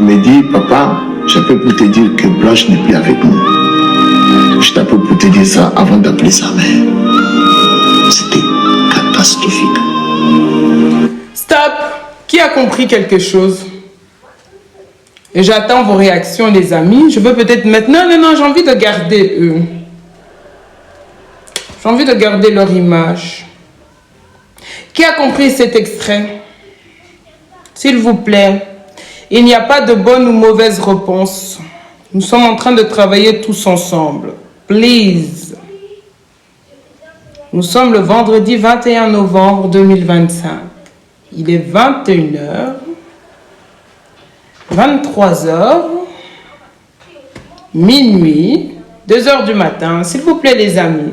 me dit, papa, j'appelle pour te dire que Blanche n'est plus avec nous. Je t'appelle pour te dire ça avant d'appeler sa mère. C'était catastrophique. Stop! Qui a compris quelque chose? Et j'attends vos réactions, les amis. Je veux peut-être maintenant... Non, j'ai envie de garder eux. J'ai envie de garder leur image. Qui a compris cet extrait? S'il vous plaît. Il n'y a pas de bonne ou mauvaise réponse. Nous sommes en train de travailler tous ensemble. Please. Nous sommes le vendredi 21 novembre 2025. Il est 21h. 23h. Minuit. 2h du matin. S'il vous plaît, les amis.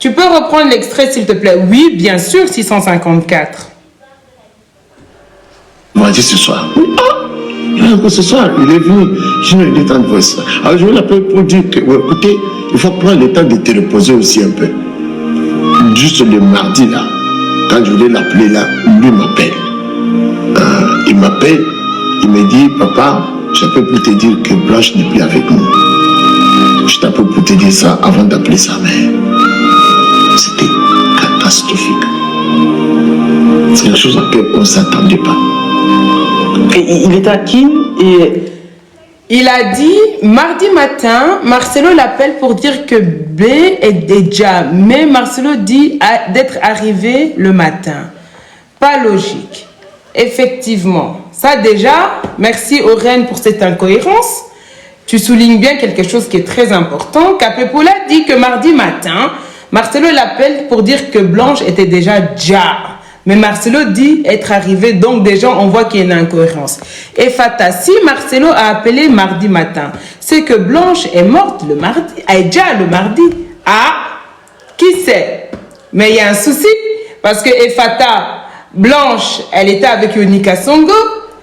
Tu peux reprendre l'extrait, s'il te plaît? Oui, bien sûr, 654. Il m'a dit ce soir. Ce soir, il est venu. Je n'ai pas le temps de voir ça. Alors, je vais l'appeler pour dire que, ouais, écoutez, il faut prendre le temps de te reposer aussi un peu. Juste le mardi, là, quand je voulais l'appeler, là, lui m'appelle. Il m'appelle, il me dit, papa, j'appelle pour te dire que Blanche n'est plus avec nous. Je t'appelle pour te dire ça avant d'appeler sa mère. C'était catastrophique. C'est quelque chose à laquelle on ne s'attendait pas. Et il est à qui? Et il a dit, mardi matin, Marcelo l'appelle pour dire que B est déjà. Mais Marcelo dit d'être arrivé le matin. Pas logique. Effectivement. Ça déjà, merci Oren pour cette incohérence. Tu soulignes bien quelque chose qui est très important. Capepula dit que mardi matin, Marcelo l'appelle pour dire que Blanche était déjà Mais Marcelo dit être arrivé, donc déjà on voit qu'il y a une incohérence. Et Fata, si Marcelo a appelé mardi matin, c'est que Blanche est morte le mardi, déjà le mardi. Ah, qui sait? Mais il y a un souci, parce que Efata, Blanche, elle était avec Yonika Songo,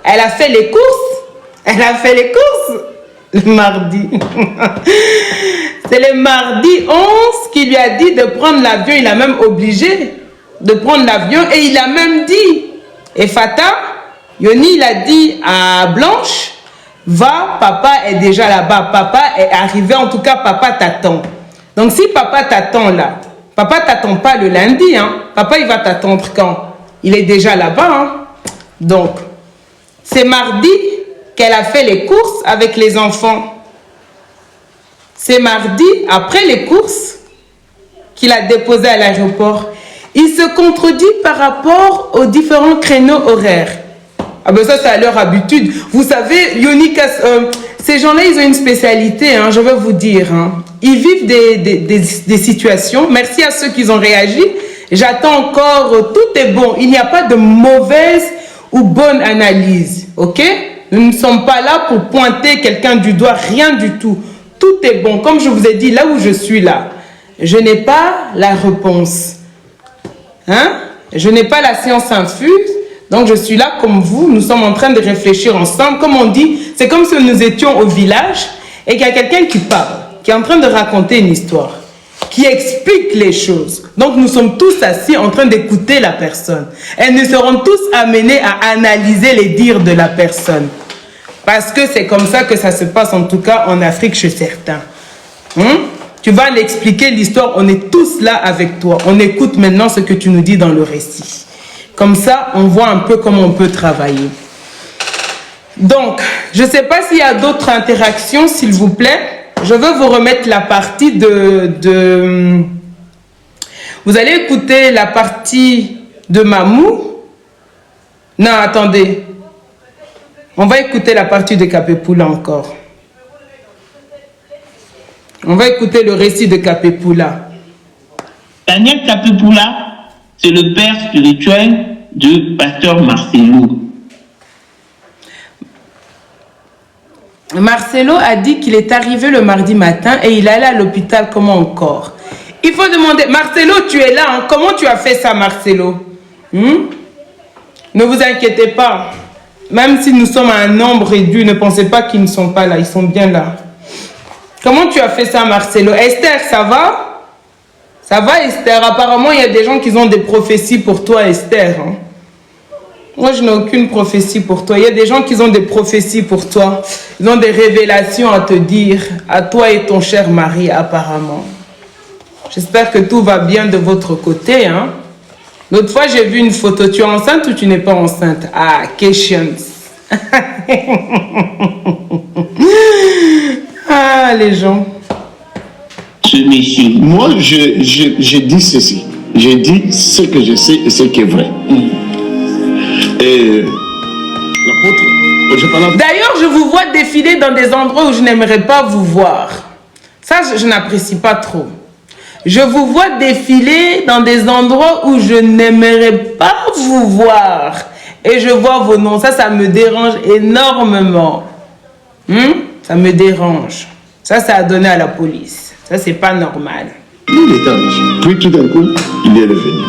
elle a fait les courses le mardi. C'est le mardi 11 qui lui a dit de prendre l'avion, il a même obligé de prendre l'avion et il a même dit, et Fata, Yoni, il a dit à Blanche, va, papa est déjà là-bas, papa est arrivé, en tout cas papa t'attend. Donc si papa t'attend là, papa t'attend pas le lundi, hein, papa il va t'attendre quand? Il est déjà là-bas, hein. Donc, c'est mardi qu'elle a fait les courses avec les enfants. C'est mardi, après les courses, qu'il a déposé à l'aéroport. Il se contredit par rapport aux différents créneaux horaires. Ah ben ça, c'est à leur habitude. Vous savez, Yonika, ces gens-là, ils ont une spécialité, hein, je vais vous dire. Hein. Ils vivent des situations. Merci à ceux qui ont réagi. J'attends encore, tout est bon. Il n'y a pas de mauvaise ou bonne analyse. Ok? Nous ne sommes pas là pour pointer quelqu'un du doigt, rien du tout. Tout est bon. Comme je vous ai dit, là où je suis là, je n'ai pas la réponse. Hein? Je n'ai pas la science infuse, donc je suis là comme vous, nous sommes en train de réfléchir ensemble. Comme on dit, c'est comme si nous étions au village et qu'il y a quelqu'un qui parle, qui est en train de raconter une histoire, qui explique les choses. Donc nous sommes tous assis en train d'écouter la personne. Et nous serons tous amenés à analyser les dires de la personne. Parce que c'est comme ça que ça se passe, en tout cas en Afrique chez certains. Tu vas l'expliquer l'histoire, on est tous là avec toi. On écoute maintenant ce que tu nous dis dans le récit. Comme ça, on voit un peu comment on peut travailler. Donc, je ne sais pas s'il y a d'autres interactions, s'il vous plaît. Je veux vous remettre la partie de... Vous allez écouter la partie de Mamou. Non, attendez. On va écouter la partie de Capepula encore. On va écouter le récit de Capepula. Daniel Capepula, c'est le père spirituel du pasteur Marcelo. Marcelo a dit qu'il est arrivé le mardi matin et il allait à l'hôpital. Comment encore? Il faut demander, Marcelo, tu es là, hein? Comment tu as fait ça, Marcelo? Ne vous inquiétez pas. Même si nous sommes à un nombre réduit, ne pensez pas qu'ils ne sont pas là, ils sont bien là. Comment tu as fait ça, Marcelo? Esther, ça va? Ça va, Esther? Apparemment, il y a des gens qui ont des prophéties pour toi, Esther. Hein? Moi, je n'ai aucune prophétie pour toi. Il y a des gens qui ont des prophéties pour toi. Ils ont des révélations à te dire, à toi et ton cher mari, apparemment. J'espère que tout va bien de votre côté. Hein? L'autre fois, j'ai vu une photo. Tu es enceinte ou tu n'es pas enceinte? Ah, questions. Ah, les gens. Ce monsieur. Moi, j'ai dit ceci. J'ai dit ce que je sais et ce qui est vrai. Et l'apôtre, je parle. D'ailleurs, je vous vois défiler dans des endroits où je n'aimerais pas vous voir. Ça, je n'apprécie pas trop. Je vous vois défiler dans des endroits où je n'aimerais pas vous voir. Et je vois vos noms. Ça me dérange énormément. Ça me dérange. Ça a donné à la police. Ça, c'est pas normal. Il était en puis tout d'un coup, il est revenu.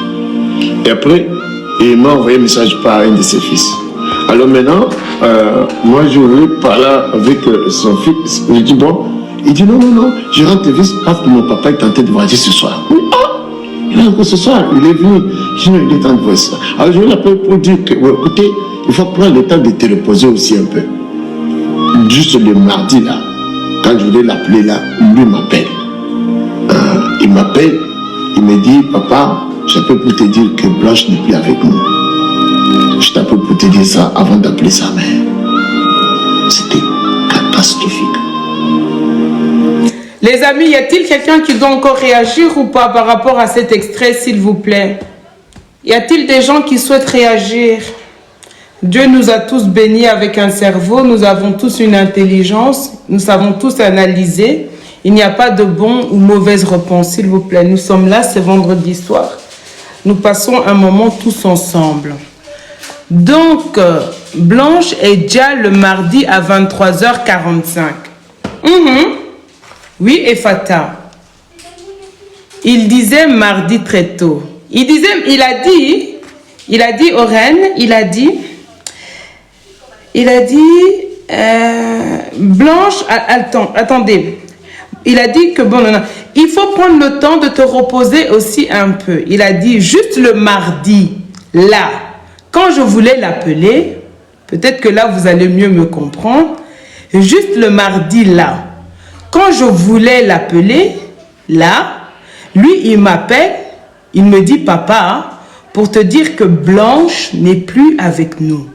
Et après, il m'a envoyé un message par un de ses fils. Alors maintenant, moi, je voulais parler avec son fils. Je dis, bon, il dit, non, je rentre vite parce que mon papa est tenté de voyager ce soir. Oui, ce soir, il est venu. Je dis, il est temps de voir ça. Alors, je vais l'appeler pour dire que, écoutez, il faut prendre le temps de te reposer aussi un peu. Juste le mardi, là, quand je voulais l'appeler, là, lui m'appelle. Il m'appelle, il me dit, papa, j'appelle pour te dire que Blanche n'est plus avec nous. Je t'appelle pour te dire ça avant d'appeler sa mère. C'était catastrophique. Les amis, y a-t-il quelqu'un qui doit encore réagir ou pas par rapport à cet extrait, s'il vous plaît? Y a-t-il des gens qui souhaitent réagir? Dieu nous a tous bénis avec un cerveau, nous avons tous une intelligence, nous savons tous analyser. Il n'y a pas de bon ou mauvaise réponse, s'il vous plaît. Nous sommes là, c'est vendredi soir. Nous passons un moment tous ensemble. Donc, Blanche est déjà le mardi à 23h45. Oui, Efata. Il disait mardi très tôt. Il a dit aux reines, Blanche, attendez. Il a dit que il faut prendre le temps de te reposer aussi un peu. Il a dit juste le mardi, là, quand je voulais l'appeler, peut-être que là vous allez mieux me comprendre, juste le mardi là, quand je voulais l'appeler, là, lui il m'appelle, il me dit papa, pour te dire que Blanche n'est plus avec nous.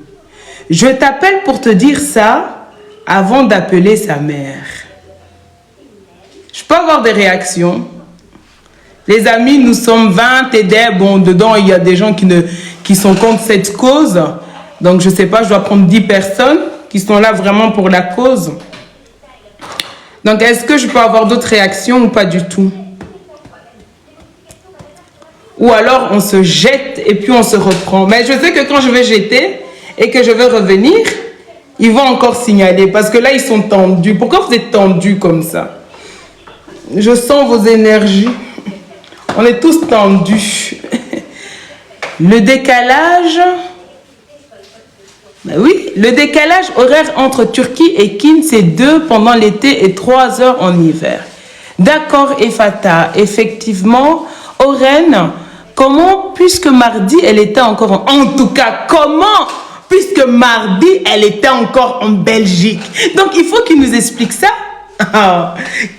Je t'appelle pour te dire ça avant d'appeler sa mère. Je peux avoir des réactions. Les amis, nous sommes 20 et des... Bon, dedans, il y a des gens qui sont contre cette cause. Donc, je ne sais pas, je dois prendre 10 personnes qui sont là vraiment pour la cause. Donc, est-ce que je peux avoir d'autres réactions ou pas du tout? Ou alors, on se jette et puis on se reprend. Mais je sais que quand je vais jeter et que je vais revenir, ils vont encore signaler. Parce que là, ils sont tendus. Pourquoi vous êtes tendus comme ça? Je sens vos énergies. On est tous tendus. Le décalage... Ben oui, le décalage horaire entre Turquie et Kin, c'est 2 pendant l'été et 3 heures en hiver. D'accord, Efata. Effectivement, Oren, comment, puisque mardi, elle était encore... En tout cas, comment, puisque mardi, elle était encore en Belgique. Donc, il faut qu'il nous explique ça.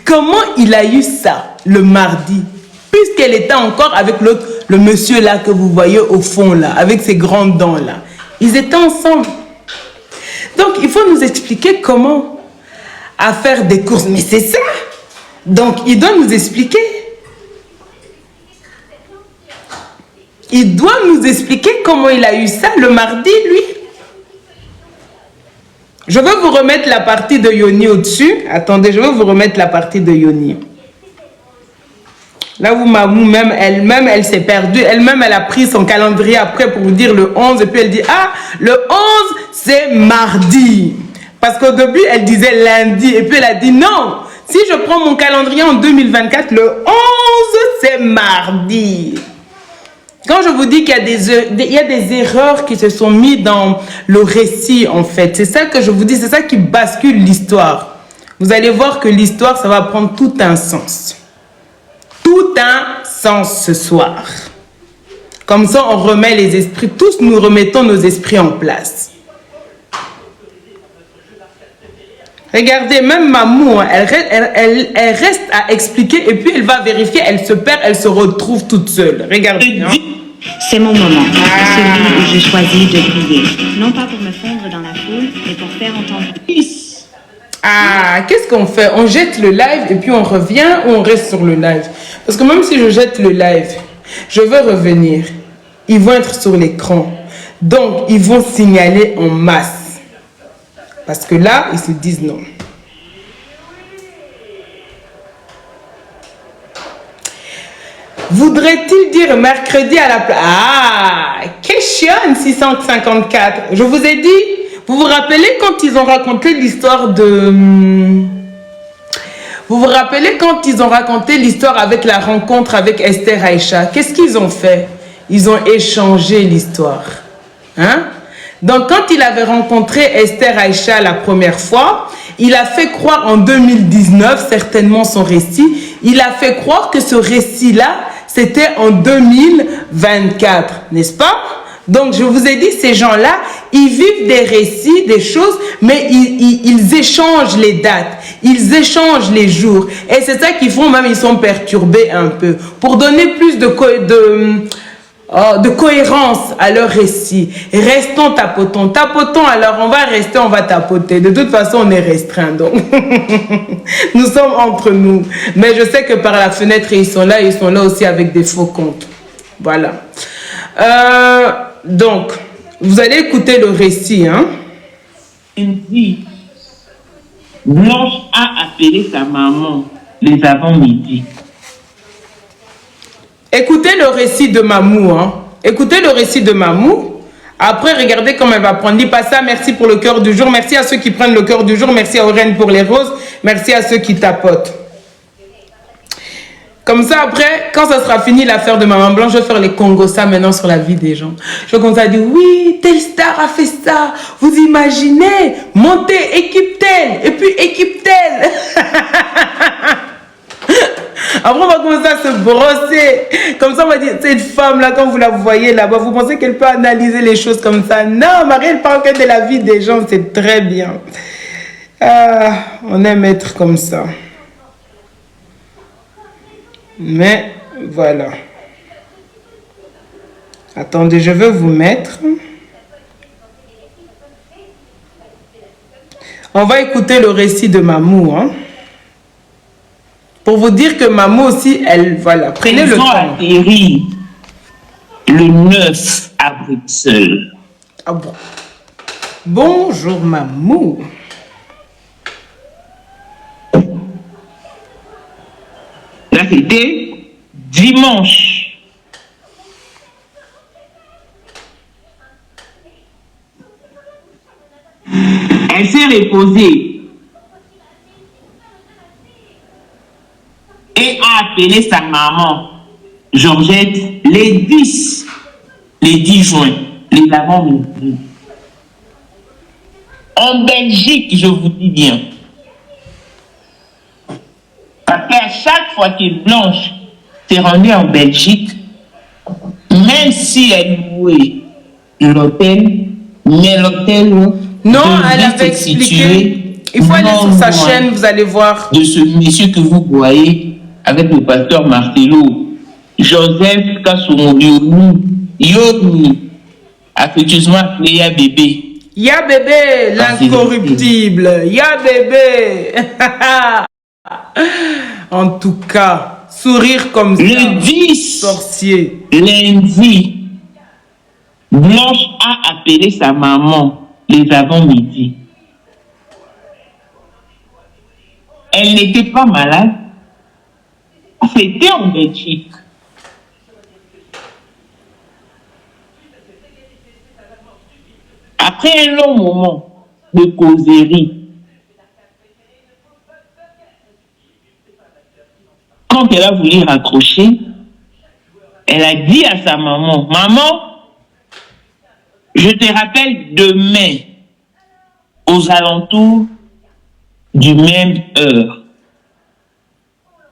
Comment il a eu ça le mardi, puisqu'elle était encore avec l'autre, le monsieur là que vous voyez au fond là, avec ses grandes dents là. Ils étaient ensemble. Donc il faut nous expliquer comment à faire des courses. Mais c'est ça. Donc il doit nous expliquer. Il doit nous expliquer comment il a eu ça le mardi, lui. Je veux vous remettre la partie de Yoni au-dessus. Attendez, je veux vous remettre la partie de Yoni. Là où Mamou, elle-même, elle s'est perdue. Elle-même, elle a pris son calendrier après pour vous dire le 11. Et puis elle dit, ah, le 11, c'est mardi. Parce qu'au début, elle disait lundi. Et puis elle a dit, non, si je prends mon calendrier en 2024, le 11, c'est mardi. Quand je vous dis qu'il y a des erreurs qui se sont mises dans le récit, en fait, c'est ça que je vous dis, c'est ça qui bascule l'histoire. Vous allez voir que l'histoire, ça va prendre tout un sens. Tout un sens ce soir. Comme ça, on remet les esprits. Tous nous remettons nos esprits en place. Regardez, même Mamou, hein, elle reste à expliquer et puis elle va vérifier, elle se perd, elle se retrouve toute seule. Regardez. Hein. C'est mon moment, celui où je choisis de briller. Non pas pour me fondre dans la foule, mais pour faire entendre. Ah, qu'est-ce qu'on fait? On jette le live et puis on revient ou on reste sur le live? Parce que même si je jette le live, je veux revenir. Ils vont être sur l'écran. Donc, ils vont signaler en masse. Parce que là, ils se disent non. Voudrait-il dire mercredi à la place? Ah, question 654. Je vous ai dit, vous vous rappelez quand ils ont raconté l'histoire de... Vous vous rappelez quand ils ont raconté l'histoire avec la rencontre avec Esther Aïcha? Qu'est-ce qu'ils ont fait? Ils ont échangé l'histoire. Hein? Donc, quand il avait rencontré Esther Aïcha la première fois, il a fait croire en 2019, certainement son récit, il a fait croire que ce récit-là, c'était en 2024, n'est-ce pas? Donc, je vous ai dit, ces gens-là, ils vivent des récits, des choses, mais ils échangent les dates, ils échangent les jours. Et c'est ça qu'ils font, même ils sont perturbés un peu. Pour donner plus de cohérence à leur récit. Restons tapotons. Tapotons, alors on va rester, on va tapoter. De toute façon, on est restreint, donc. Nous sommes entre nous. Mais je sais que par la fenêtre, ils sont là aussi avec des faux comptes. Voilà. Donc, vous allez écouter le récit, hein. Il dit, Blanche a appelé sa maman les avant-midi. Écoutez le récit de Mamou, hein. Écoutez le récit de Mamou. Après, regardez comment elle va prendre. Dis pas ça, merci pour le cœur du jour. Merci à ceux qui prennent le cœur du jour. Merci à Aurène pour les roses. Merci à ceux qui tapotent. Comme ça, après, quand ça sera fini l'affaire de Maman Blanche, je vais faire les Congosa maintenant sur la vie des gens. Je vais commencer à dire, oui, telle star a fait ça. Vous imaginez, montez, équipe telle, et puis équipe telle. Après, on va commencer à se brosser. Comme ça, on va dire, cette femme-là, quand vous la voyez là-bas, vous pensez qu'elle peut analyser les choses comme ça? Non, Marie, elle parle que de la vie des gens, c'est très bien. On aime être comme ça. Mais, voilà. Attendez, je vais vous mettre. On va écouter le récit de Mamou, hein. Pour vous dire que Mamou aussi, elle, voilà, prenez le temps. Ils ont atterri le 9 à Bruxelles. Ah bon. Bonjour Mamou. Là, c'était dimanche. Elle s'est reposée et a appelé sa maman, Georgette, les 10 juin, les avant-midi. En Belgique, je vous dis bien. Parce qu'à chaque fois que Blanche s'est rendue en Belgique, même si elle louait l'hôtel, mais l'hôtel non, elle avait expliqué. Il faut aller sur sa chaîne, vous allez voir. De ce monsieur que vous voyez avec le pasteur Marcelo, Joseph Kassoumorioni, Yoni, affectueusement appelé Ya Bébé. Ya Bébé, l'incorruptible. Ya Bébé. En tout cas, sourire comme ça. Le 10 sorcier. Lundi, Blanche a appelé sa maman les avant-midi. Elle n'était pas malade. C'était en Belgique. Après un long moment de causerie, quand elle a voulu raccrocher, elle a dit à sa maman, « Maman, je te rappelle demain, aux alentours du même heure. »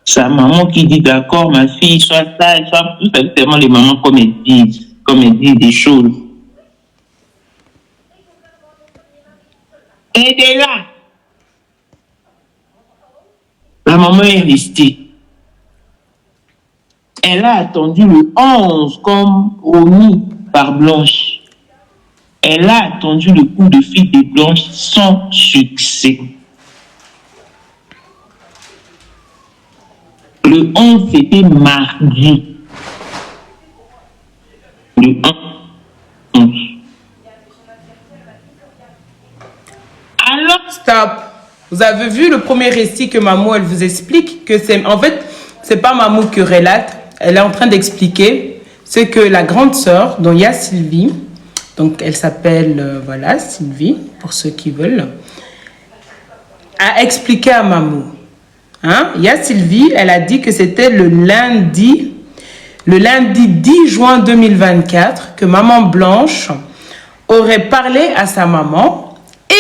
Sa maman qui dit, « D'accord, ma fille, soit ça, soit tout simplement les mamans comme elles disent. » comme elle dit des choses. Et de là, la maman est restée. Elle a attendu le 11 comme promis par Blanche. Elle a attendu le coup de fil de Blanche sans succès. Le 11, c'était mardi. Le 11. Alors, Stop. Vous avez vu le premier récit que Mamou, elle vous explique que c'est... En fait, c'est pas Mamou qui relate. Elle est en train d'expliquer ce que la grande sœur, dont il y a Sylvie, donc elle s'appelle, voilà, Sylvie, pour ceux qui veulent, a expliqué à Mamou. Hein? Il y a Sylvie, elle a dit que c'était le lundi 10 juin 2024 que maman Blanche aurait parlé à sa maman et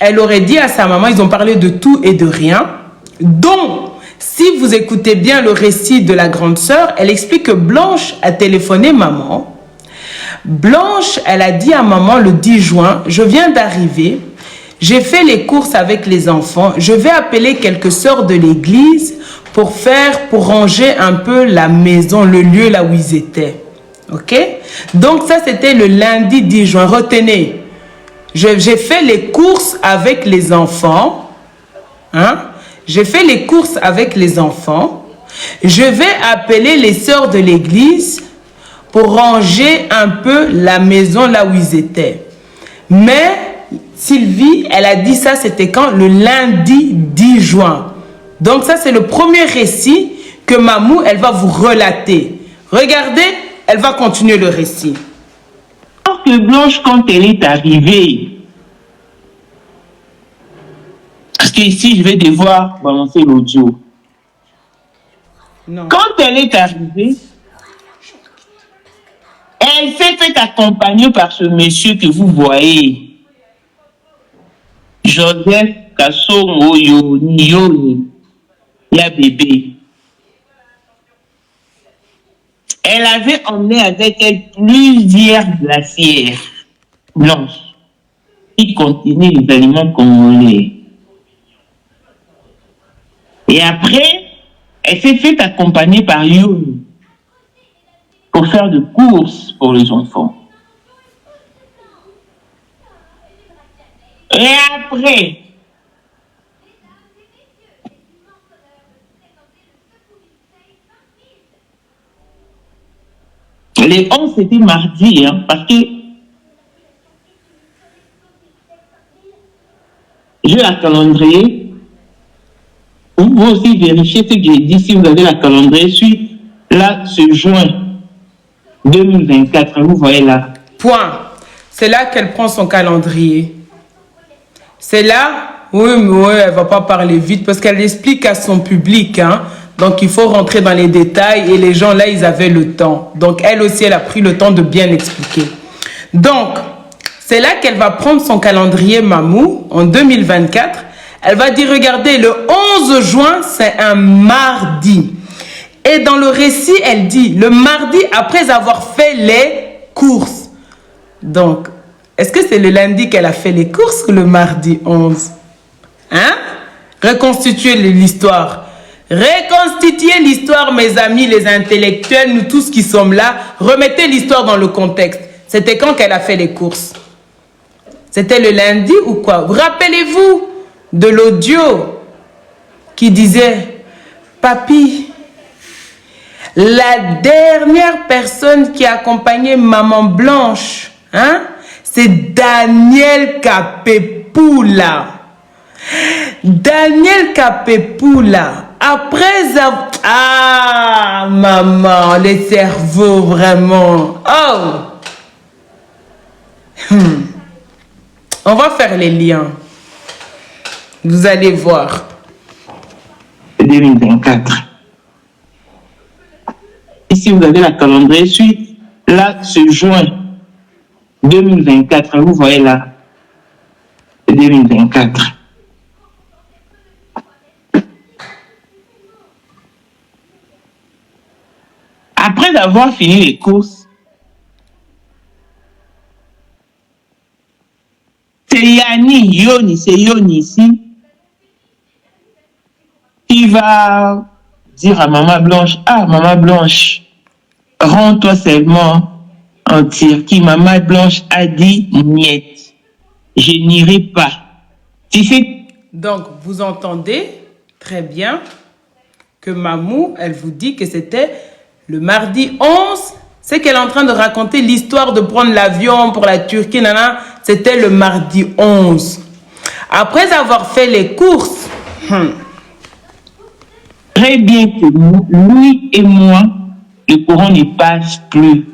elle aurait dit à sa maman, ils ont parlé de tout et de rien, dont, si vous écoutez bien le récit de la grande sœur, elle explique que Blanche a téléphoné maman. Blanche, elle a dit à maman le 10 juin, je viens d'arriver, j'ai fait les courses avec les enfants, je vais appeler quelques sœurs de l'église pour ranger un peu la maison, le lieu là où ils étaient. Ok? Donc ça, c'était le lundi 10 juin. Retenez, j'ai fait les courses avec les enfants. Hein? J'ai fait les courses avec les enfants. Je vais appeler les sœurs de l'église pour ranger un peu la maison là où ils étaient. Mais Sylvie, elle a dit ça, c'était quand? Le lundi 10 juin. Donc ça, c'est le premier récit que Mamou, elle va vous relater. Regardez, elle va continuer le récit. alors que Blanche, quand elle est arrivée, parce que ici, je vais devoir balancer l'audio. Non. Quand elle est arrivée, elle s'est fait accompagner par ce monsieur que vous voyez. Joseph Kassongo Yoni, la bébé. Elle avait emmené avec elle plusieurs glacières blanches qui contenaient les aliments congolais. Et après, elle s'est fait accompagner par Yoni pour faire des courses pour les enfants. Et après, les 11, c'était mardi, hein, parce que j'ai la calendrier. Vous pouvez aussi vérifier ce que j'ai dit si vous avez la calendrier. Suite, là, ce juin 2024, vous voyez là. Point. C'est là qu'elle prend son calendrier. C'est là, oui, elle ne va pas parler vite parce qu'elle explique à son public. Hein. Donc, il faut rentrer dans les détails et les gens, là, ils avaient le temps. Donc, elle aussi, elle a pris le temps de bien expliquer. Donc, c'est là qu'elle va prendre son calendrier Mamou en 2024. Elle va dire, regardez, le 11 juin, c'est un mardi. Et dans le récit, elle dit, le mardi, après avoir fait les courses. Donc, est-ce que c'est le lundi qu'elle a fait les courses ou le mardi 11? Hein? Reconstituez l'histoire. Reconstituez l'histoire, mes amis, les intellectuels, nous tous qui sommes là. Remettez l'histoire dans le contexte. C'était quand qu'elle a fait les courses? C'était le lundi ou quoi? Rappelez-vous de l'audio qui disait, Papi, la dernière personne qui a accompagné Maman Blanche, hein, c'est Daniel Kapepoula. Daniel Kapepoula, après avoir... Ah, maman, les cerveaux, vraiment. Oh! On va faire les liens. Vous allez voir. 2024. Ici, vous avez la calendrier. Suite, là, ce juin 2024, vous voyez là, 2024. Après avoir fini les courses, c'est Yoni, c'est Yoni ici, qui va dire à Maman Blanche, ah, Maman Blanche, rends-toi seulement en Turquie. Maman Blanche a dit, niet, je n'irai pas. Tu sais. Donc, vous entendez très bien que Mamou, elle vous dit que c'était le mardi 11. C'est qu'elle est en train de raconter l'histoire de prendre l'avion pour la Turquie. C'était le mardi 11. Après avoir fait les courses. Très bien que lui et moi, le courant ne passe plus.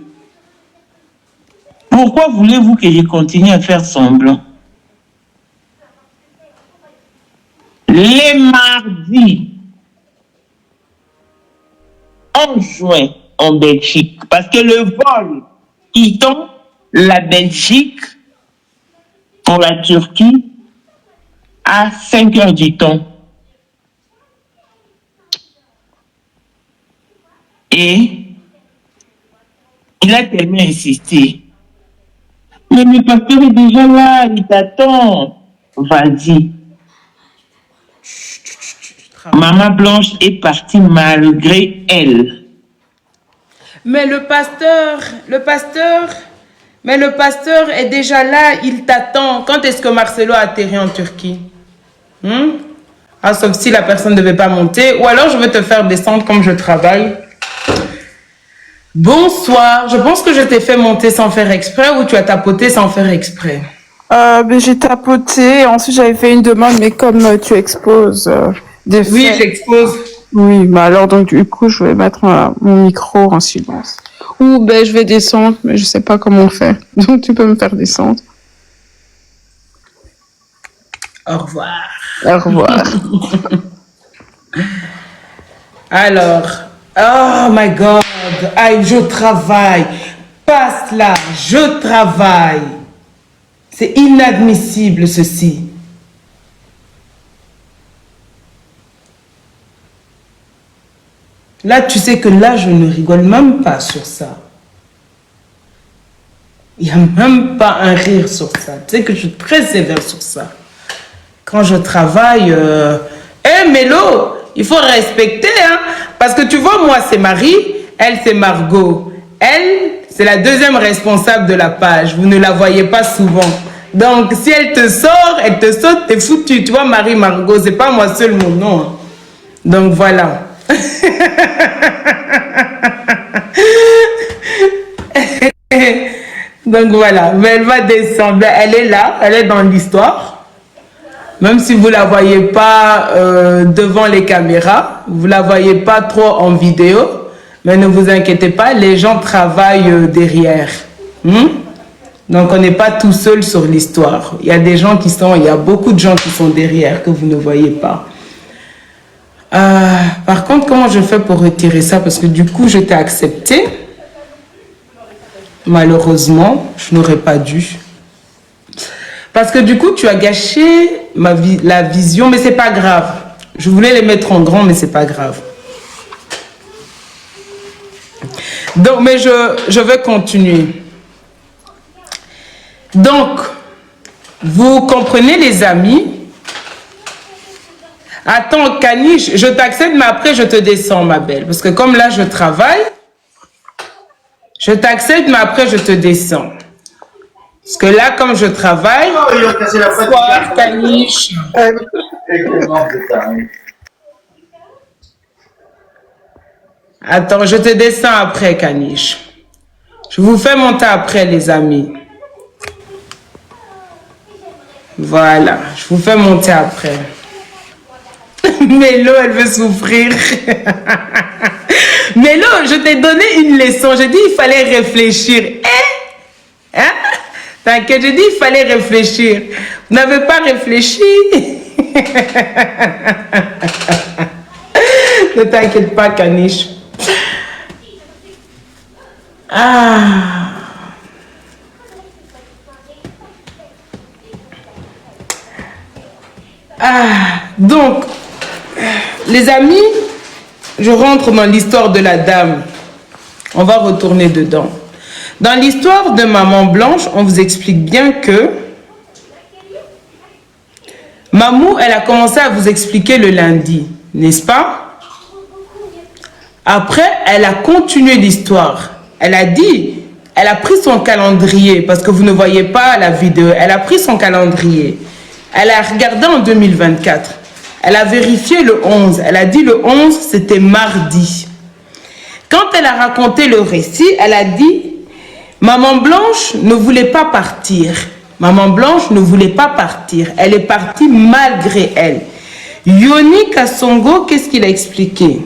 Pourquoi voulez-vous que je continue à faire semblant? Les mardis 11 juin en Belgique, parce que le vol quittant la Belgique pour la Turquie à 5 heures du temps. Et il a tellement insisté. Mais le pasteur est déjà là, il t'attend. Vas-y. Maman Blanche est partie malgré elle. Mais le pasteur est déjà là, il t'attend. Quand est-ce que Marcelo a atterri en Turquie? Ah, sauf si la personne ne devait pas monter. Ou alors je vais te faire descendre comme je travaille. Bonsoir, je pense que je t'ai fait monter sans faire exprès ou tu as tapoté sans faire exprès? Ben, j'ai tapoté, ensuite j'avais fait une demande, mais comme tu exposes des faits... Oui, j'expose. Oui, bah alors donc du coup je vais mettre mon micro en silence. Ou ben je vais descendre, mais je sais pas comment on fait. Donc tu peux me faire descendre. Au revoir. Au revoir. Alors, oh my God, aïe, je travaille. Passe là, je travaille. C'est inadmissible ceci. Là, tu sais que là, je ne rigole même pas sur ça. Il n'y a même pas un rire sur ça. Tu sais que je suis très sévère sur ça. Quand je travaille... Mélo, il faut respecter, hein. Parce que tu vois, moi, c'est Marie. Elle, c'est Margot. Elle, c'est la deuxième responsable de la page. Vous ne la voyez pas souvent. Donc, si elle te sort, elle te saute, t'es foutu. Tu vois, Marie, Margot, c'est pas moi seul mon nom. Hein. Donc, voilà. Donc voilà, mais elle va descendre, elle est là, elle est dans l'histoire, même si vous la voyez pas devant les caméras, vous la voyez pas trop en vidéo, mais ne vous inquiétez pas, les gens travaillent derrière. Donc on n'est pas tout seul sur l'histoire, il y a des gens qui sont, il y a beaucoup de gens qui sont derrière que vous ne voyez pas. Par contre, comment je fais pour retirer ça? Parce que du coup, je t'ai accepté. Malheureusement, je n'aurais pas dû. Parce que du coup, tu as gâché la vision, mais c'est pas grave. Je voulais les mettre en grand, mais c'est pas grave. Donc, mais je vais continuer. Donc, vous comprenez les amis? Attends, Caniche, je t'accepte, mais après, je te descends, ma belle. Parce que comme là, je travaille, je t'accepte, mais après, je te descends. Parce que là, comme je travaille, soir, Caniche. Attends, je te descends après, Caniche. Je vous fais monter après, les amis. Voilà, je vous fais monter après. Mélo, elle veut souffrir. Mélo, je t'ai donné une leçon. J'ai dit il fallait réfléchir. Hein? T'inquiète, j'ai dit il fallait réfléchir. Vous n'avez pas réfléchi. Ne t'inquiète pas, Caniche. Donc, les amis, je rentre dans l'histoire de la dame. On va retourner dedans. Dans l'histoire de Maman Blanche, on vous explique bien que Mamou, elle a commencé à vous expliquer le lundi, n'est-ce pas? Après, elle a continué l'histoire. Elle a dit, elle a pris son calendrier, parce que vous ne voyez pas la vidéo, elle a pris son calendrier. Elle a regardé en 2024. Elle a vérifié le 11. Elle a dit le 11, c'était mardi. Quand elle a raconté le récit, elle a dit, Maman Blanche ne voulait pas partir. Maman Blanche ne voulait pas partir. Elle est partie malgré elle. Yoni Kassongo, qu'est-ce qu'il a expliqué?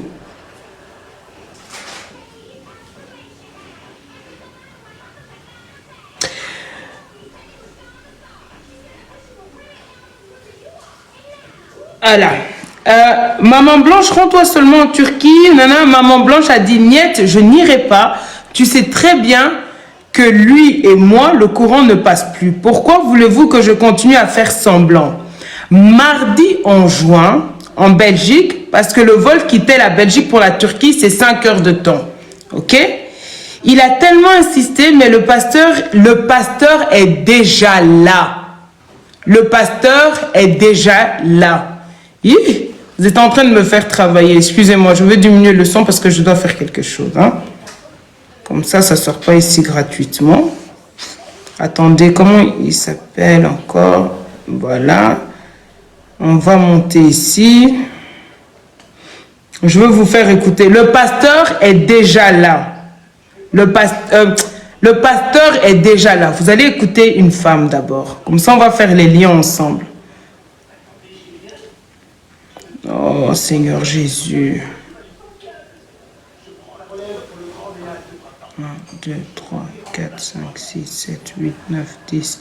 Voilà. Maman Blanche, rends-toi seulement en Turquie. Nana, Maman Blanche a dit, Niet, je n'irai pas. Tu sais très bien que lui et moi, le courant ne passe plus. Pourquoi voulez-vous que je continue à faire semblant? Mardi en juin, en Belgique, parce que le vol quittait la Belgique pour la Turquie, c'est 5 heures de temps. Ok? Il a tellement insisté, mais le pasteur est déjà là. Le pasteur est déjà là. Hi, vous êtes en train de me faire travailler. Excusez-moi, je vais diminuer le son parce que je dois faire quelque chose. Hein? Comme ça ne sort pas ici gratuitement. Attendez, comment il s'appelle encore? Voilà. On va monter ici. Je veux vous faire écouter. Le pasteur est déjà là. Le pasteur est déjà là. Vous allez écouter une femme d'abord. Comme ça, on va faire les liens ensemble. Oh, Seigneur Jésus. 1, 2, 3, 4, 5, 6, 7, 8, 9, 10,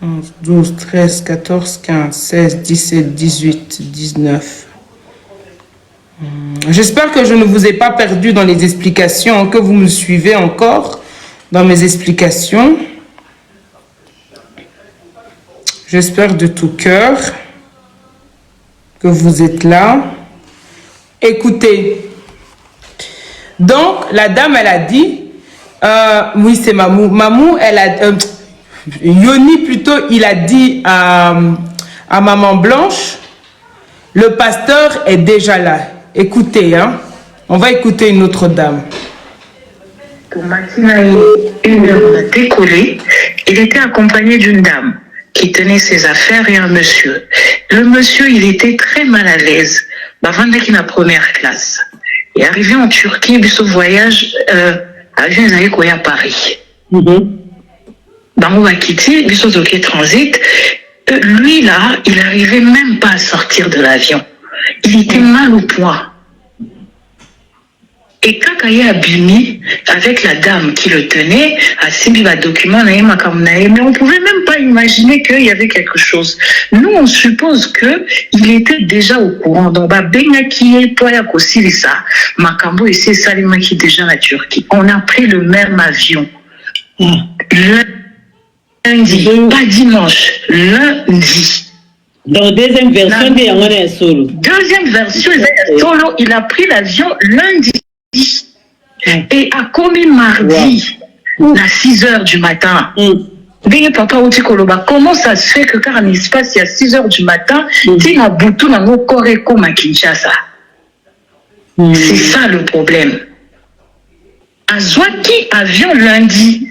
11, 12, 13, 14, 15, 16, 17, 18, 19. J'espère que je ne vous ai pas perdu dans les explications, que vous me suivez encore dans mes explications. J'espère de tout cœur que vous êtes là. Écoutez. Donc, la dame, elle a dit, oui, c'est Mamou. Mamou, elle a... Yoni, plutôt, il a dit à Maman Blanche, le pasteur est déjà là. Écoutez, hein. On va écouter une autre dame. Pour Martina, une heure, on a décollé. Il était accompagné d'une dame qui tenait ses affaires et un monsieur. Le monsieur, il était très mal à l'aise. Bavandaki na première classe. Et arrivé en Turquie, il ce voyage, avion à Paris. Bango Bakiti, il ce transit. Lui, là, il n'arrivait même pas à sortir de l'avion. Il était mal au point. Et quand il y a Bimi, avec la dame qui le tenait, à Sibiba document, mais on ne pouvait même pas imaginer qu'il y avait quelque chose. Nous, on suppose qu'il était déjà au courant. Donc, Makambo et c'est Salima qui est déjà la Turquie. On a pris le même avion. Lundi, pas dimanche, lundi. Donc, deuxième version, solo, il a pris l'avion lundi. Et à commis mardi, à 6 heures du matin. Papa Koloba, comment ça se fait que car un espace, il y a 6 heures du matin, tu as boutou dans nos Koreko à Kinshasa? C'est ça le problème. À Zouaki, avion lundi.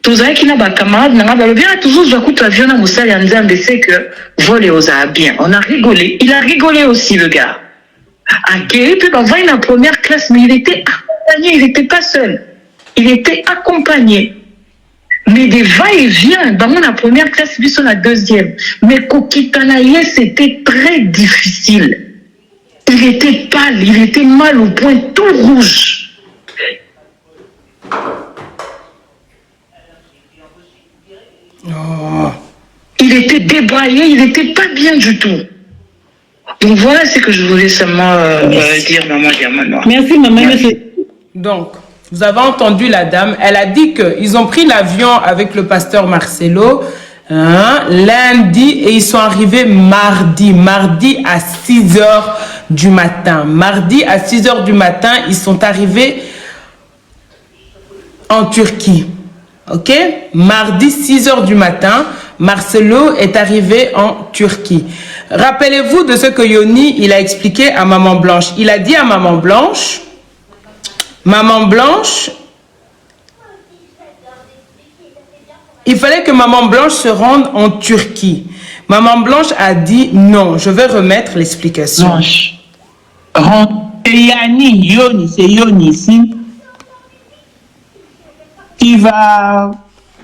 Tous les qui n'ont pas camarade, bien toujours Zouakou, avion à Moussa Yanzambe, c'est que voler aux bien. On a rigolé. Il a rigolé aussi, le gars. Puis on va la première classe, mais il était accompagné, il n'était pas seul. Il était accompagné. Mais des va-et-vient, dans la première classe, puis sur la deuxième. Mais Kokitanaye, c'était très difficile. Il était pâle, il était mal au point, tout rouge. Oh. Il était débraillé, il n'était pas bien du tout. Donc voilà ce que je voulais seulement dire, maman Diamano. Merci, maman. Merci. Donc, vous avez entendu la dame, elle a dit qu'ils ont pris l'avion avec le pasteur Marcelo lundi et ils sont arrivés mardi à 6 heures du matin. Mardi à 6 heures du matin, ils sont arrivés en Turquie. Ok? Mardi 6 heures du matin, Marcelo est arrivé en Turquie. Rappelez-vous de ce que Yoni, il a expliqué à Maman Blanche. Il a dit à Maman Blanche, il fallait que Maman Blanche se rende en Turquie. Maman Blanche a dit non, je vais remettre l'explication. Blanche, Yoni, c'est Yoni ici. Qui va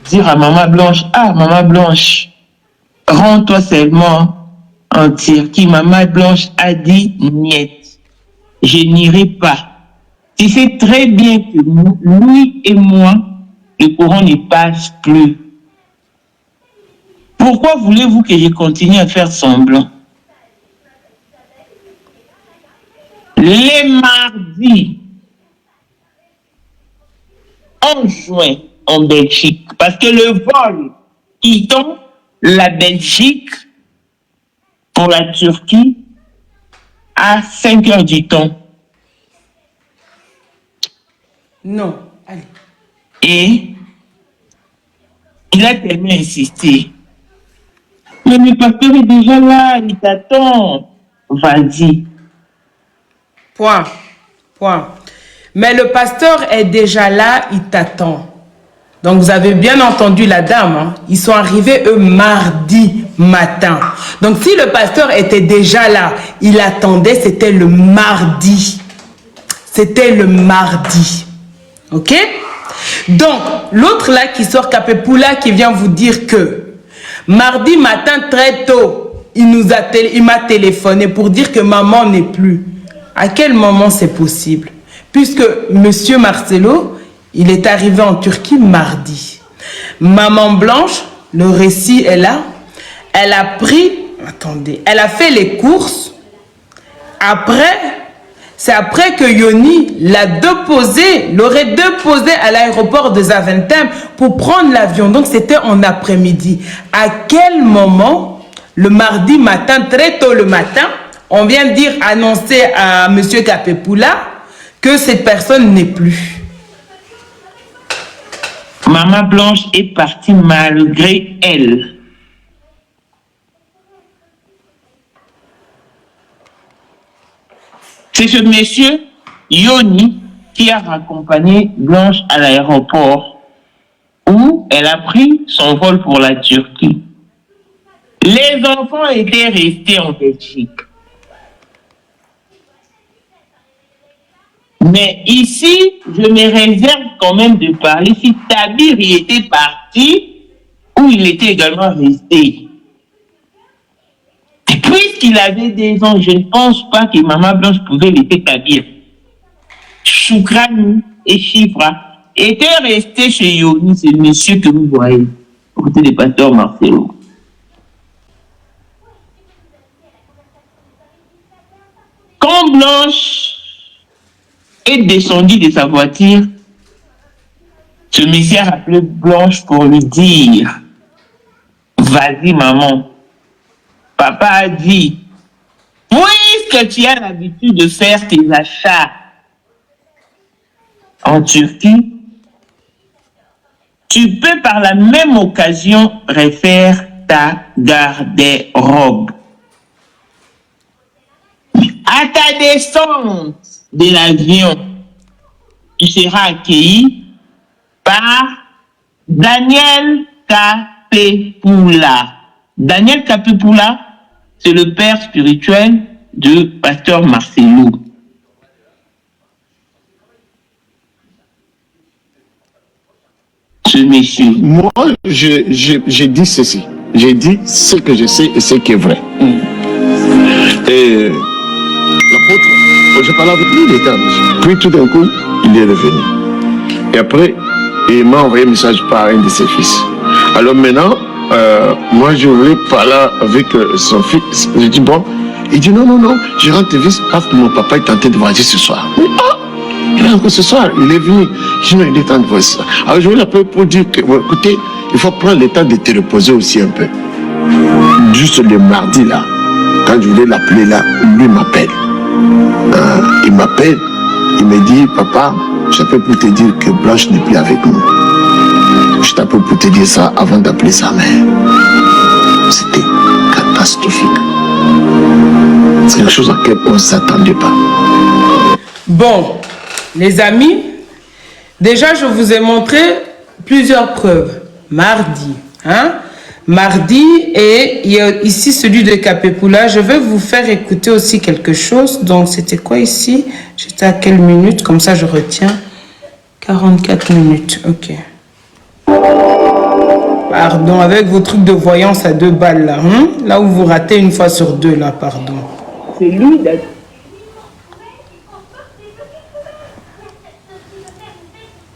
dire à Maman Blanche, ah Maman Blanche, rends-toi seulement en Turquie. Maman Blanche a dit niet, je n'irai pas. Tu sais très bien que lui et moi, le courant ne passe plus. Pourquoi voulez-vous que je continue à faire semblant? Les mardis, en juin, en Belgique, parce que le vol quittant la Belgique pour la Turquie à 5 heures du temps. Non, allez. Et il a tellement insisté. Mais le pasteur est déjà là, il t'attend. Vas-y. Point. Mais le pasteur est déjà là, il t'attend. Donc vous avez bien entendu la dame, hein? Ils sont arrivés eux mardi matin. Donc si le pasteur était déjà là, il attendait, c'était le mardi. Ok? Donc l'autre là qui sort Capepula qui vient vous dire que mardi matin très tôt, il m'a téléphoné pour dire que maman n'est plus. À quel moment c'est possible? Puisque monsieur Marcelo, il est arrivé en Turquie mardi. Maman Blanche, le récit est là. Elle a fait les courses. C'est après que Yoni l'aurait déposé à l'aéroport de Zaventem pour prendre l'avion. Donc c'était en après-midi. À quel moment, le mardi matin, très tôt le matin, on vient annoncer à monsieur Capepula que cette personne n'est plus? Maman Blanche est partie malgré elle. C'est ce monsieur Yoni qui a raccompagné Blanche à l'aéroport où elle a pris son vol pour la Turquie. Les enfants étaient restés en Belgique. Mais ici, je me réserve quand même de parler si Tabir y était parti ou il était également resté. Et puisqu'il avait des ans, je ne pense pas que Maman Blanche pouvait laisser Tabir. Choukrani et Chifra étaient restés chez Yoni, c'est le monsieur que vous voyez, au côté du pasteur Marcelo. Quand Blanche est descendu de sa voiture, ce monsieur a appelé Blanche pour lui dire « Vas-y maman, papa a dit, puisque tu as l'habitude de faire tes achats en Turquie, tu peux par la même occasion refaire ta garde-robe. À ta descente de l'avion, tu seras accueilli par Daniel Capepula. Daniel Capepula, c'est le père spirituel de pasteur Marcelo. Ce monsieur. Moi, j'ai dit ceci. J'ai dit ce que je sais et ce qui est vrai. Et l'apôtre, je parlais avec lui, il était en Belgique. Puis tout d'un coup, il est revenu. Et après, il m'a envoyé un message par un de ses fils. Alors maintenant, moi je voulais parler avec son fils. J'ai dit bon, il dit non, je rentre vite parce que mon papa est tenté de voyager ce soir. Il est encore ce soir, il est venu. Sinon, il est temps de voir ça. Alors je voulais l'appeler pour dire que, écoutez, il faut prendre le temps de te reposer aussi un peu. Juste le mardi là, quand je voulais l'appeler là, lui m'appelle. Il m'appelle, il me dit, papa, je t'appelle pour te dire que Blanche n'est plus avec nous. Je t'appelle pour te dire ça avant d'appeler sa mère. C'était catastrophique. C'est quelque chose à laquelle on ne s'attendait pas. Bon, les amis, déjà je vous ai montré plusieurs preuves. Mardi, hein? Mardi, et il y a ici celui de Kapepula. Je vais vous faire écouter aussi quelque chose. Donc c'était quoi ici? J'étais à quelle minute? Comme ça je retiens. 44 minutes, ok. Pardon, avec vos trucs de voyance à 2 balles là. Hein? Là où vous ratez une fois sur 2 là, pardon. C'est lui,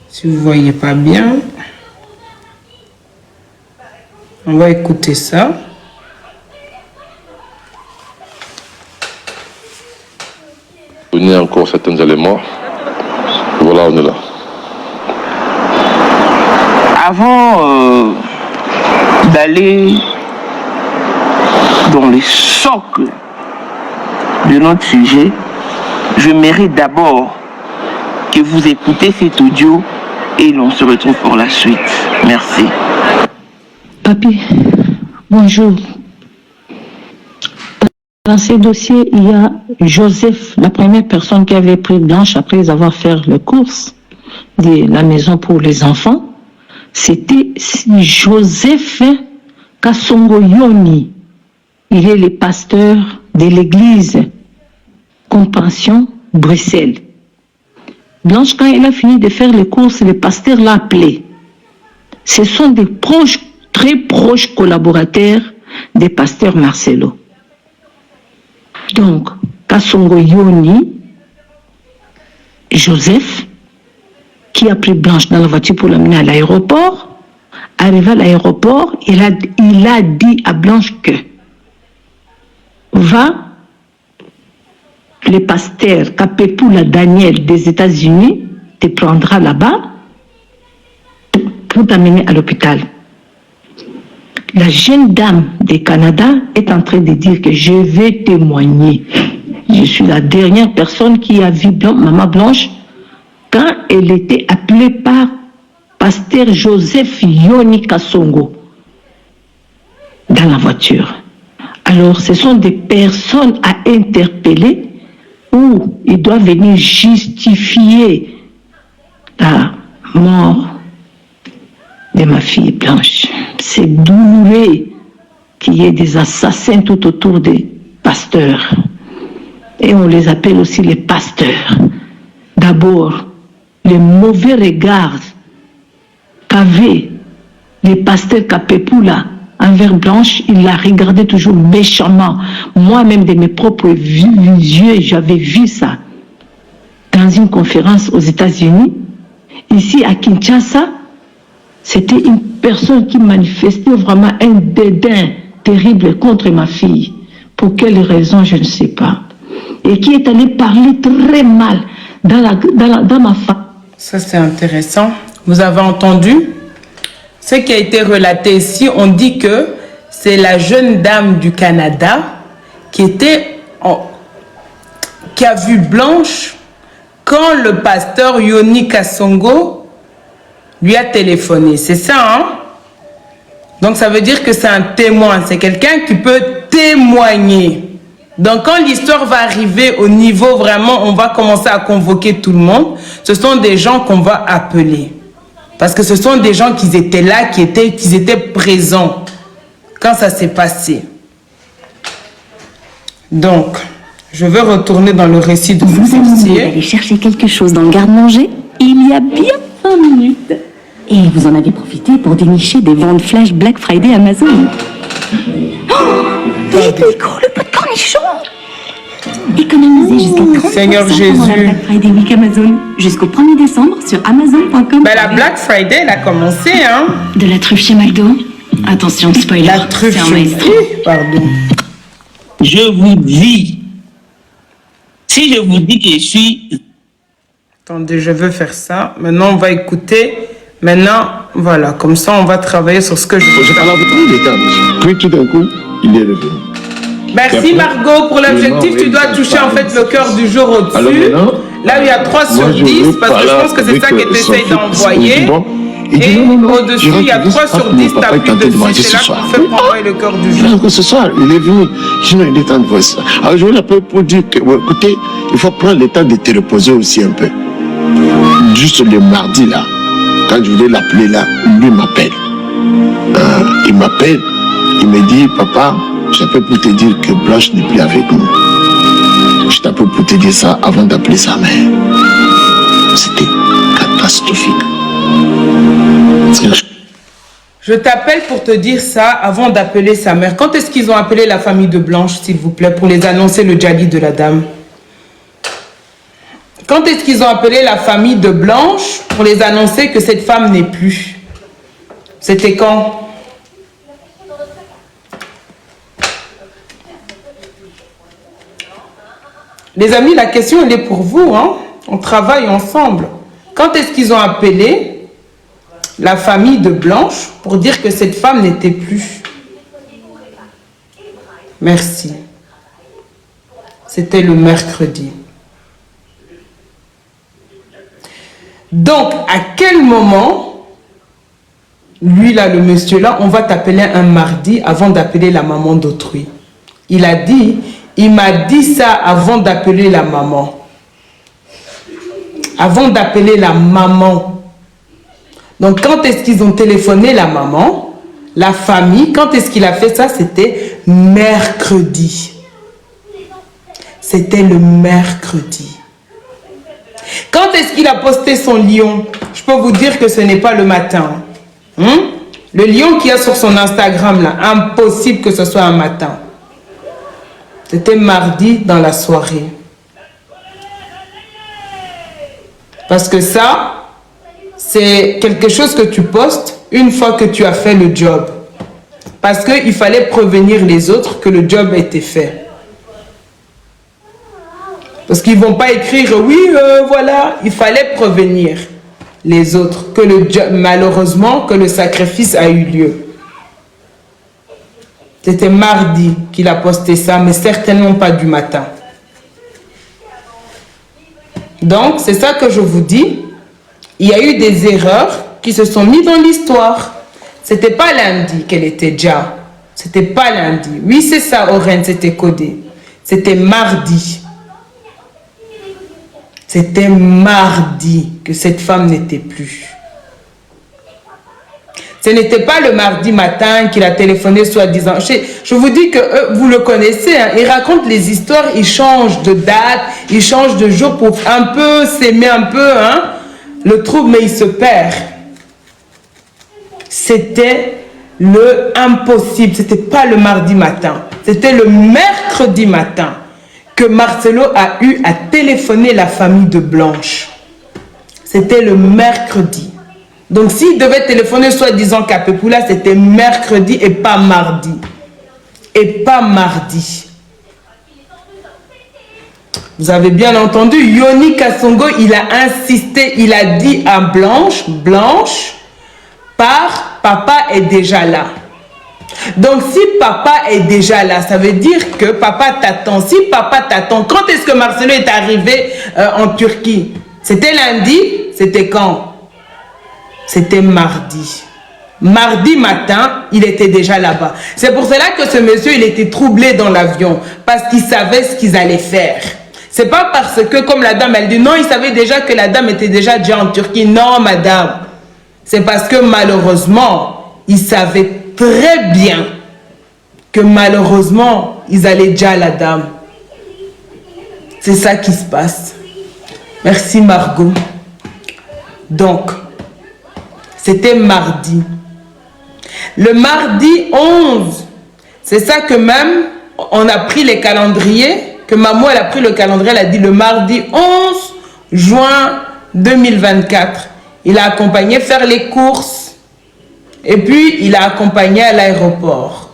Si vous voyez pas bien, on va écouter ça. Donner encore certains éléments. Voilà, on est là. Avant d'aller dans les socles de notre sujet, je mérite d'abord que vous écoutez cet audio et l'on se retrouve pour la suite. Merci. Papi, bonjour. Dans ces dossiers, il y a Joseph, la première personne qui avait pris Blanche après avoir fait les courses de la maison pour les enfants. C'était Joseph Kasongo Yoni. Il est le pasteur de l'église Compassion Bruxelles. Blanche, quand elle a fini de faire les courses, le pasteur l'a appelé. Ce sont des proches, très proches collaborateurs des pasteurs Marcelo. Donc, Kasongo Yoni, Joseph, qui a pris Blanche dans la voiture pour l'amener à l'aéroport, arrivé à l'aéroport, il a dit à Blanche que va, le pasteur Kapepula Daniel des États-Unis te prendra là-bas pour t'amener à l'hôpital. La jeune dame du Canada est en train de dire que je vais témoigner. Je suis la dernière personne qui a vu Maman Blanche quand elle était appelée par pasteur Joseph Yoni Kasongo dans la voiture. Alors, ce sont des personnes à interpeller où il doit venir justifier la mort de ma fille Blanche. C'est douloureux qu'il y ait des assassins tout autour des pasteurs. Et on les appelle aussi les pasteurs. D'abord, le mauvais regard qu'avait le pasteur Kapepula envers Blanche, il la regardait toujours méchamment. Moi-même, de mes propres yeux, j'avais vu ça dans une conférence aux États-Unis. Ici, à Kinshasa, c'était une personne qui manifestait vraiment un dédain terrible contre ma fille. Pour quelle raison, je ne sais pas. Et qui est allé parler très mal dans ma famille. Ça, c'est intéressant. Vous avez entendu ce qui a été relaté ici. On dit que c'est la jeune dame du Canada qui a vu Blanche quand le pasteur Yoni Kasongo lui a téléphoné. C'est ça, hein? Donc, ça veut dire que c'est un témoin. C'est quelqu'un qui peut témoigner. Donc, quand l'histoire va arriver au niveau vraiment, on va commencer à convoquer tout le monde. Ce sont des gens qu'on va appeler. Parce que ce sont des gens qui étaient là, qui étaient présents quand ça s'est passé. Donc, je vais retourner dans le récit de Vous avez sorcier. aller chercher quelque chose dans le garde-manger il y a bien 20 minutes. Et vous en avez profité pour dénicher des ventes flash Black Friday Amazon. Oh, vite, Nico, le pot de cornichon. Économisez jusqu'à 30% Seigneur pendant Jésus. la Black Friday Week Amazon. Jusqu'au 1er décembre sur Amazon.com. Ben, la Black Friday, elle a commencé, hein? De la truffe chez McDo. Attention, spoiler. La truffe c'est un chez maestro. Pardon. Je vous dis, si je vous dis que je suis... Attendez, je veux faire ça. Maintenant, on va écouter. Maintenant, voilà, comme ça, on va travailler sur ce que je veux Je faire. parle avec lui, il était amusé. Puis tout d'un coup, il est revenu. Merci Margot pour l'objectif. Tu dois toucher en fait le cœur du jour Alors au-dessus. maintenant, Là, il y a 3 sur moi, je 10 veux parce que je parler pense que c'est avec ça que tu son essayes fils. d'envoyer. Bon, Il dit Et non, non, non. au-dessus, il y a 3 sur 10, t'as plus de 6, c'est là qu'on fait renvoyer le corps du jour. Donc ce soir, il est venu. Sinon, il est temps de voir ça. Alors je vais l'appeler pour dire que, ouais, écoutez, il faut prendre le temps de te reposer aussi un peu. Juste le mardi là, quand je voulais l'appeler là, lui m'appelle. Il m'appelle, il me dit, papa, j'appelle pour te dire que Blanche n'est plus avec nous. Je t'appelle pour te dire ça avant d'appeler sa mère. C'était catastrophique. Je t'appelle pour te dire ça avant d'appeler sa mère. Quand est-ce qu'ils ont appelé la famille de Blanche, s'il vous plaît, pour les annoncer le djali de la dame? Quand est-ce qu'ils ont appelé la famille de Blanche pour les annoncer que cette femme n'est plus? C'était quand? Les amis, la question, elle est pour vous, hein? On travaille ensemble. Quand est-ce qu'ils ont appelé la famille de Blanche pour dire que cette femme n'était plus? Merci. C'était le mercredi. Donc, à quel moment, lui là, le monsieur là, on va t'appeler un mardi avant d'appeler la maman d'autrui? Il a dit, il m'a dit ça avant d'appeler la maman. Avant d'appeler la maman. Donc, quand est-ce qu'ils ont téléphoné la maman, la famille, quand est-ce qu'il a fait ça? C'était mercredi. C'était le mercredi. Quand est-ce qu'il a posté son lion? Je peux vous dire que ce n'est pas le matin. Le lion qu'il y a sur son Instagram, là, impossible que ce soit un matin. C'était mardi dans la soirée. Parce que ça, c'est quelque chose que tu postes une fois que tu as fait le job. Parce qu'il fallait prévenir les autres que le job a été fait. Parce qu'ils ne vont pas écrire, oui, voilà, il fallait prévenir les autres que le job, malheureusement, que le sacrifice a eu lieu. C'était mardi qu'il a posté ça, mais certainement pas du matin. Donc, c'est ça que je vous dis. Il y a eu des erreurs qui se sont mises dans l'histoire. C'était pas lundi qu'elle était déjà. C'était pas lundi. Oui, c'est ça, Oren, c'était codé. C'était mardi. C'était mardi que cette femme n'était plus. Ce n'était pas le mardi matin qu'il a téléphoné soi-disant. Je vous dis que vous le connaissez, hein, il raconte les histoires, il change de date, il change de jour pour un peu s'aimer un peu, hein, le trouble, mais il se perd. C'était le impossible, c'était pas le mardi matin, c'était le mercredi matin que Marcelo a eu à téléphoner la famille de Blanche. C'était le mercredi. Donc, s'il devait téléphoner soi-disant Capepula, c'était mercredi et pas mardi. Et pas mardi. Vous avez bien entendu, Yoni Kassongo, il a insisté, il a dit à Blanche, Blanche, papa est déjà là. Donc, si papa est déjà là, ça veut dire que papa t'attend. Si papa t'attend, quand est-ce que Marcelo est arrivé en Turquie? C'était lundi? C'était quand? C'était mardi. Mardi matin, il était déjà là-bas. C'est pour cela que ce monsieur, il était troublé dans l'avion. Parce qu'il savait ce qu'ils allaient faire. C'est pas parce que, comme la dame, elle dit, non, il savait déjà que la dame était déjà en Turquie. Non, madame. C'est parce que malheureusement, il savait très bien que malheureusement, ils allaient déjà à la dame. C'est ça qui se passe. Merci Margot. Donc, c'était mardi. Le mardi 11, c'est ça que même, on a pris les calendriers, que maman, elle a pris le calendrier, elle a dit le mardi 11 juin 2024. Il a accompagné faire les courses et puis il a accompagné à l'aéroport.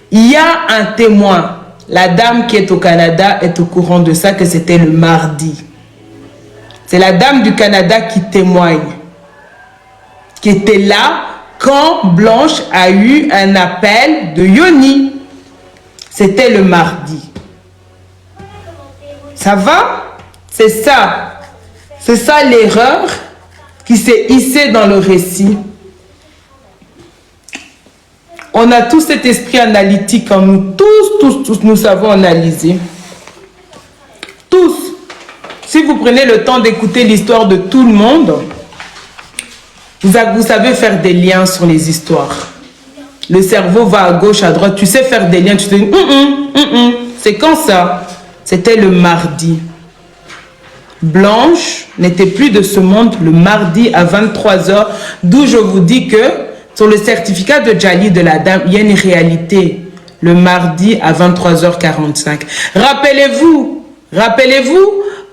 Il y a un témoin, la dame qui est au Canada est au courant de ça, que c'était le mardi. C'est la dame du Canada qui témoigne, qui était là quand Blanche a eu un appel de Yoni. C'était le mardi. Ça va? C'est ça. C'est ça l'erreur qui s'est hissé dans le récit. On a tous cet esprit analytique en nous. Tous, nous savons analyser. Tous. Si vous prenez le temps d'écouter l'histoire de tout le monde, vous savez faire des liens sur les histoires. Le cerveau va à gauche, à droite. Tu sais faire des liens. Tu te dis, c'est quand ça? C'était le mardi. Blanche n'était plus de ce monde le mardi à 23 h. D'où je vous dis que sur le certificat de Djali de la dame, il y a une réalité. Le mardi à 23h45. Rappelez-vous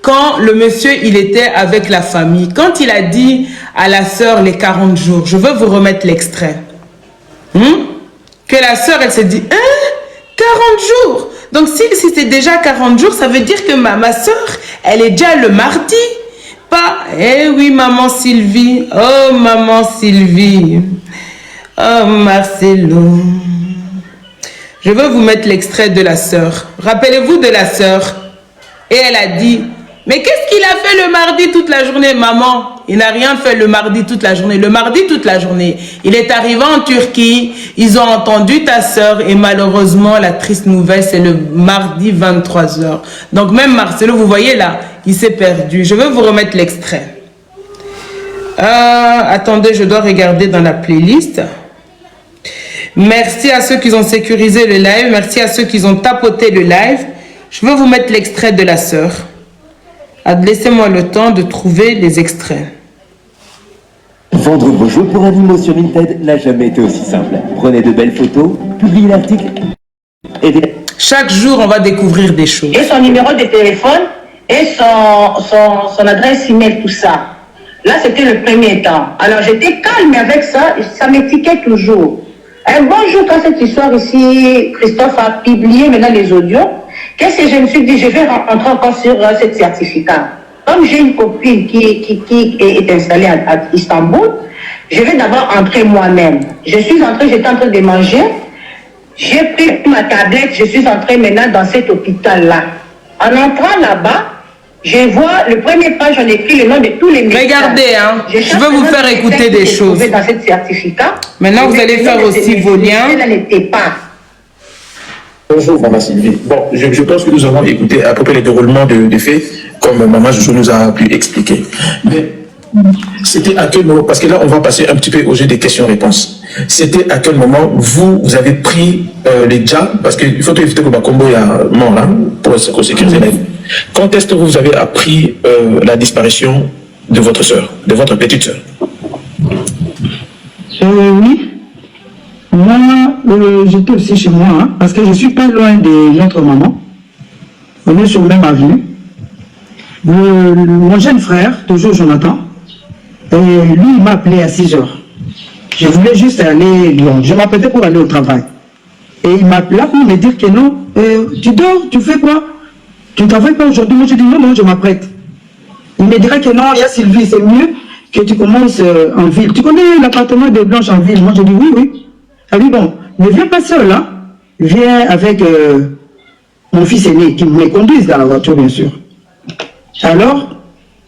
quand le monsieur, il était avec la famille. Quand il a dit à la sœur les 40 jours, je veux vous remettre l'extrait. Que la sœur, elle s'est dit, 40 jours. Donc, si c'était déjà 40 jours, ça veut dire que ma sœur, elle est déjà le mardi. Pas, eh oui, maman Sylvie. Oh, maman Sylvie. Oh, Marcelo. Je veux vous mettre l'extrait de la sœur. Rappelez-vous de la sœur. Et elle a dit, mais qu'est-ce qu'il a fait le mardi toute la journée, maman? Il n'a rien fait le mardi toute la journée. Le mardi toute la journée, il est arrivé en Turquie, ils ont entendu ta sœur et malheureusement, la triste nouvelle, c'est le mardi 23 h. Donc même Marcelo, vous voyez là, il s'est perdu. Je vais vous remettre l'extrait. Attendez, je dois regarder dans la playlist. Merci à ceux qui ont sécurisé le live. Merci à ceux qui ont tapoté le live. Je vais vous mettre l'extrait de la sœur. Laissez-moi le temps de trouver les extraits. Vendre vos jeux pour animaux sur Vinted n'a jamais été aussi simple. Prenez de belles photos, publiez l'article et... Chaque jour, on va découvrir des choses. Et son numéro de téléphone et son adresse email, tout ça. Là, c'était le premier temps. Alors, j'étais calme avec ça, ça m'étiquait toujours. Un bon jour, quand cette histoire ici, Christophe a publié maintenant les audios, qu'est-ce que je me suis dit? Je vais rentrer encore sur ce certificat. Comme j'ai une copine qui est installée à Istanbul, je vais d'abord entrer moi-même. J'étais en train de manger, j'ai pris ma tablette, je suis entrée maintenant dans cet hôpital-là. En entrant là-bas, je vois le premier page, j'en ai écrit le nom de tous les médecins. Regardez, hein, je vais vous faire écouter des choses. Dans ce certificat. Maintenant, vous allez faire aussi vos liens. Bonjour Maman Sylvie. Bon, je pense que nous avons écouté à peu près les déroulements des faits, comme Maman Jojo nous a pu expliquer. Mais c'était à quel moment, parce que là on va passer un petit peu au jeu des questions-réponses. C'était à quel moment vous avez pris les djas, parce qu'il faut éviter que Bakombo est mort là, pour sécuriser la vie. Quand est-ce que vous avez appris la disparition de votre sœur, de votre petite sœur? Oui. Moi, j'étais aussi chez moi, hein, parce que je suis pas loin de notre maman. On est sur le même avenue. Mon jeune frère, toujours Jonathan, lui, il m'a appelé à 6 h. Je voulais juste aller loin. Je m'apprêtais pour aller au travail. Et il m'a appelé pour me dire que non, tu dors, tu fais quoi? Tu ne travailles pas aujourd'hui? Moi, je dis non, je m'apprête. Il me dirait que non, il y a Sylvie, c'est mieux que tu commences en ville. Tu connais l'appartement de Blanche en ville? Moi, je dis oui. Ah oui, bon, ne viens pas seul, là. Viens avec mon fils aîné, qui me conduise dans la voiture, bien sûr. Alors,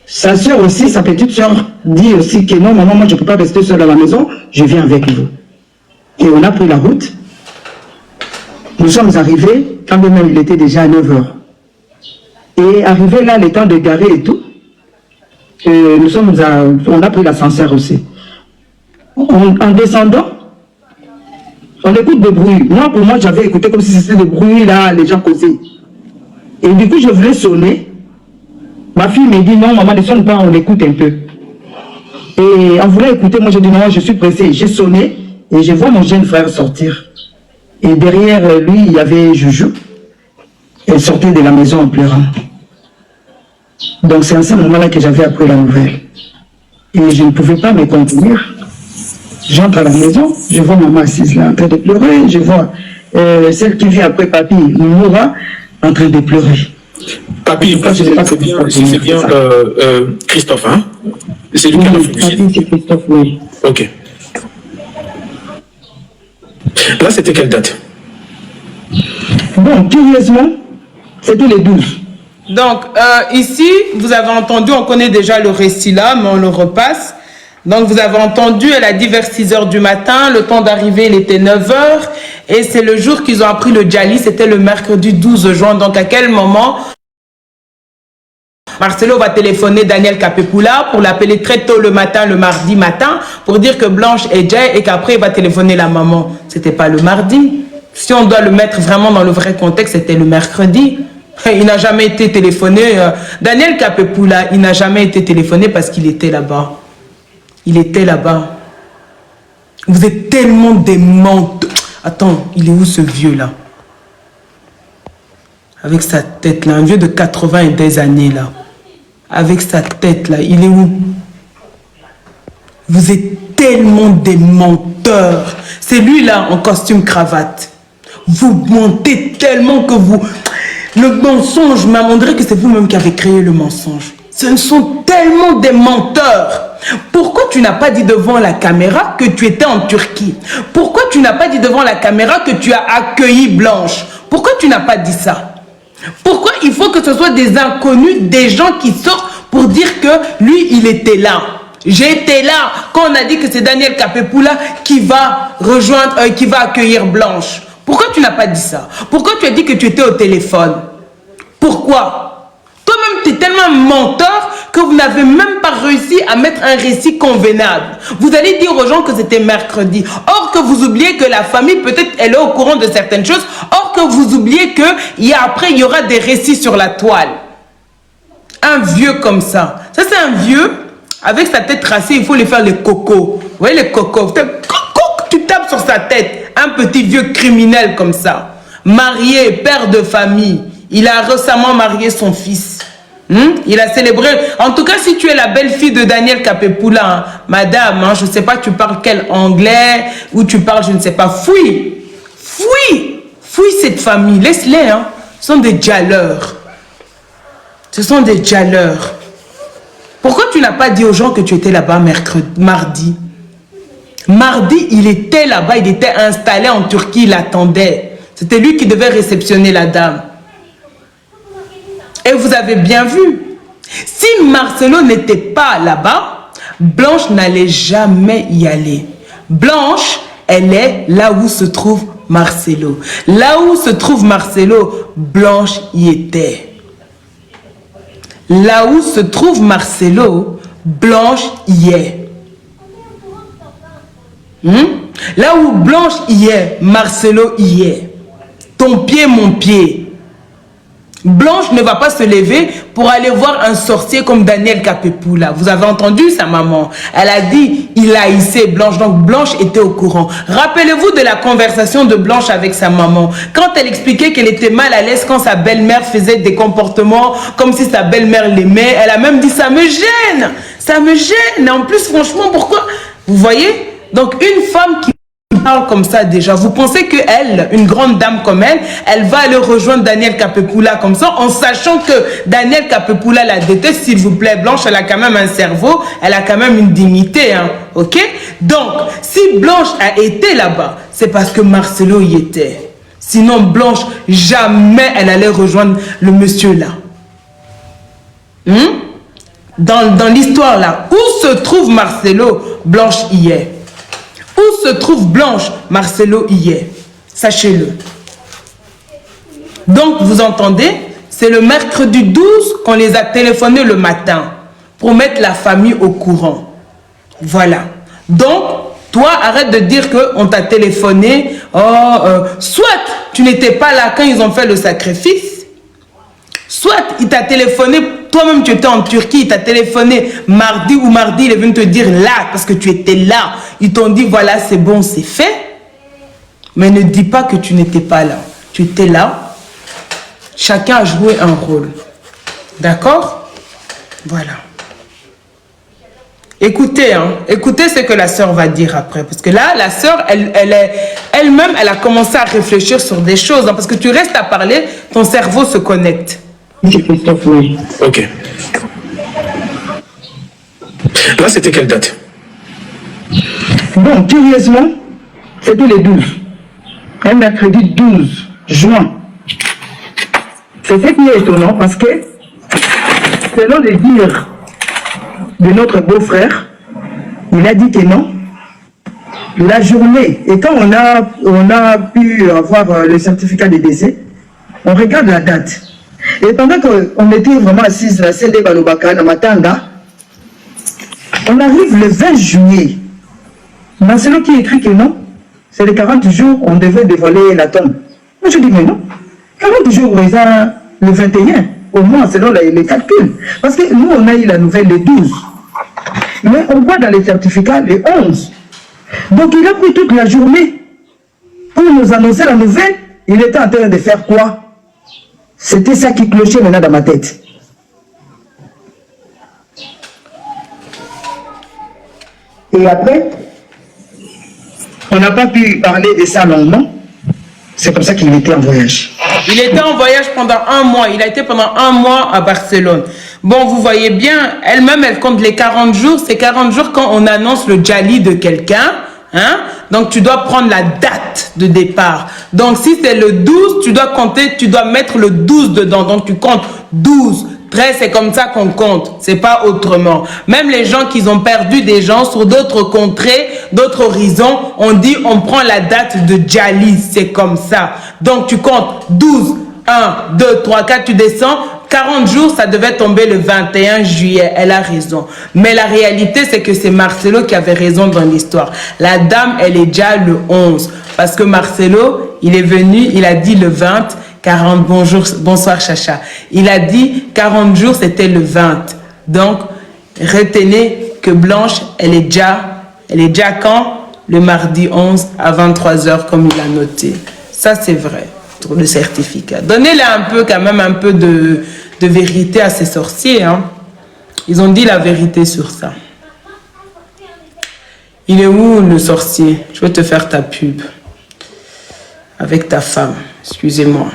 sa soeur aussi, sa petite soeur, dit aussi que non, maman, moi, je ne peux pas rester seule à la maison, je viens avec vous. Et on a pris la route. Nous sommes arrivés, quand même, il était déjà à 9 h. Et arrivé là, le temps de garer et tout, on a pris l'ascenseur aussi. En descendant, on écoute des bruits. Moi, pour moi, j'avais écouté comme si c'était des bruits, là, les gens causaient. Et du coup, je voulais sonner. Ma fille me dit, non, maman, ne sonne pas, on écoute un peu. Et en voulant écouter, moi, je dis, non, je suis pressée. J'ai sonné et je vois mon jeune frère sortir. Et derrière lui, il y avait Joujou. Elle sortait de la maison en pleurant. Donc, c'est à ce moment-là que j'avais appris la nouvelle. Et je ne pouvais pas me contenir. J'entre à la maison, je vois maman assise là en train de pleurer, je vois celle qui vient après papy, Moura, en train de pleurer. Papy, c'est bien Christophe, hein? C'est lui qui a fait le papy, c'est Christophe, oui. Ok. Là, c'était quelle date? Bon, curieusement, c'était le 12. Donc, ici, vous avez entendu, on connaît déjà le récit là, mais on le repasse. Donc, vous avez entendu, elle a dit vers 6 h du matin. Le temps d'arriver, il était 9 h. Et c'est le jour qu'ils ont appris le Djali. C'était le mercredi 12 juin. Donc, à quel moment Marcelo va téléphoner Daniel Capepula pour l'appeler très tôt le matin, le mardi matin, pour dire que Blanche est déjà et qu'après, il va téléphoner la maman. C'était pas le mardi. Si on doit le mettre vraiment dans le vrai contexte, c'était le mercredi. Il n'a jamais été téléphoné. Daniel Capepula, il n'a jamais été téléphoné parce qu'il était là-bas. Il était là-bas. Vous êtes tellement des menteurs. Attends, il est où ce vieux-là? Avec sa tête là, un vieux de 80 et des années là. Avec sa tête là, il est où? Vous êtes tellement des menteurs. C'est lui là en costume cravate. Vous mentez tellement que vous... Le mensonge, on dirait que c'est vous-même qui avez créé le mensonge. Ce sont tellement des menteurs. Pourquoi tu n'as pas dit devant la caméra que tu étais en Turquie? Pourquoi tu n'as pas dit devant la caméra que tu as accueilli Blanche? Pourquoi tu n'as pas dit ça? Pourquoi il faut que ce soit des inconnus, des gens qui sortent pour dire que lui, il était là? J'étais là quand on a dit que c'est Daniel Capepula qui va rejoindre, qui va accueillir Blanche. Pourquoi tu n'as pas dit ça? Pourquoi tu as dit que tu étais au téléphone? Pourquoi? Toi-même, tu es tellement menteur que vous n'avez même pas réussi à mettre un récit convenable. Vous allez dire aux gens que c'était mercredi. Or que vous oubliez que la famille, peut-être, elle est au courant de certaines choses. Or que vous oubliez qu'après, il y aura des récits sur la toile. Un vieux comme ça. Ça, c'est un vieux, avec sa tête tracée, il faut lui faire les cocos. Vous voyez les cocos? Tu tapes sur sa tête. Un petit vieux criminel comme ça. Marié, père de famille. Il a récemment marié son fils. Il a célébré. En tout cas, si tu es la belle-fille de Daniel Capepula, madame, je ne sais pas, tu parles quel anglais, ou tu parles, je ne sais pas, fouille. Fouille. Fouille cette famille. Laisse-les. Ce sont des djalleurs. Ce sont des djalleurs. Pourquoi tu n'as pas dit aux gens que tu étais là-bas mardi? Mardi, il était là-bas, il était installé en Turquie, il attendait. C'était lui qui devait réceptionner la dame. Et vous avez bien vu, si Marcelo n'était pas là-bas, Blanche n'allait jamais y aller. Blanche, elle est là où se trouve Marcelo. Là où se trouve Marcelo, Blanche y était. Là où se trouve Marcelo, Blanche y est. Là où Blanche y est, Marcelo y est. Ton pied, mon pied. Blanche ne va pas se lever pour aller voir un sorcier comme Daniel Capepula. Vous avez entendu sa maman? Elle a dit, il haïssait Blanche. Donc Blanche était au courant. Rappelez-vous de la conversation de Blanche avec sa maman. Quand elle expliquait qu'elle était mal à l'aise quand sa belle-mère faisait des comportements comme si sa belle-mère l'aimait. Elle a même dit, ça me gêne. Ça me gêne. En plus, franchement, pourquoi? Vous voyez? Donc une femme qui parle comme ça déjà, vous pensez qu'elle, une grande dame comme elle va aller rejoindre Daniel Capepula comme ça, en sachant que Daniel Capepula la déteste, s'il vous plaît. Blanche, elle a quand même un cerveau, elle a quand même une dignité, ok? Donc, si Blanche a été là-bas, c'est parce que Marcelo y était. Sinon, Blanche, jamais elle allait rejoindre le monsieur là. Dans l'histoire là, où se trouve Marcelo, Blanche y est. Où se trouve Blanche, Marcelo y est. Sachez-le. Donc, vous entendez, c'est le mercredi 12 qu'on les a téléphonés le matin pour mettre la famille au courant. Voilà. Donc, toi, arrête de dire qu'on t'a téléphoné. Soit tu n'étais pas là quand ils ont fait le sacrifice, soit il t'a téléphoné, toi-même tu étais en Turquie, il t'a téléphoné mardi ou mardi, il est venu te dire là, parce que tu étais là. Ils t'ont dit voilà, c'est bon, c'est fait. Mais ne dis pas que tu n'étais pas là. Tu étais là. Chacun a joué un rôle. D'accord? Voilà. Écoutez, écoutez ce que la sœur va dire après. Parce que là, la sœur, elle-même, elle a commencé à réfléchir sur des choses. Parce que tu restes à parler, ton cerveau se connecte. Ok. Là, c'était quelle date? Bon, curieusement, c'était le 12. Un mercredi 12 juin. C'est ce qui est étonnant parce que, selon les dires de notre beau-frère, Il a dit que non. La journée, et quand on a pu avoir le certificat de décès, on regarde la date. Et pendant qu'on était vraiment assis à la scène de Balobaka, à Matanga, on arrive le 20 juillet. Marcelo qui écrit que non, c'est les 40 jours on devait dévoiler la tombe. Moi je dis mais non, 40 jours le 21, au moins selon les calculs. Parce que nous on a eu la nouvelle le 12. Mais on voit dans les certificats le 11. Donc il a pris toute la journée pour nous annoncer la nouvelle. Il était en train de faire quoi? C'était ça qui clochait maintenant dans ma tête. Et après, on n'a pas pu parler de ça longuement. C'est comme ça qu'il était en voyage. Il était en voyage pendant 1 mois. Il a été pendant 1 mois à Barcelone. Bon, vous voyez bien, elle-même, elle compte les 40 jours. C'est 40 jours quand on annonce le Djali de quelqu'un. Hein? Donc, tu dois prendre la date de départ. Donc, si c'est le 12, tu dois compter, tu dois mettre le 12 dedans. Donc, tu comptes 12. 13, c'est comme ça qu'on compte. C'est pas autrement. Même les gens qui ont perdu des gens sur d'autres contrées, d'autres horizons, on dit, on prend la date de Djali. C'est comme ça. Donc, tu comptes 12, 1, 2, 3, 4, tu descends. 40 jours, ça devait tomber le 21 juillet. Elle a raison. Mais la réalité, c'est que c'est Marcelo qui avait raison dans l'histoire. La dame, elle est déjà le 11. Parce que Marcelo, il est venu, il a dit le 20, 40, bonsoir Chacha. Il a dit 40 jours, c'était le 20. Donc, retenez que Blanche, elle est déjà quand? Le mardi 11 à 23h, comme il a noté. Ça, c'est vrai. Le certificat. Donnez-leur un peu, quand même, un peu de vérité à ces sorciers. Hein. Ils ont dit la vérité sur ça. Il est où le sorcier? Je vais te faire ta pub. Avec ta femme. Excusez-moi.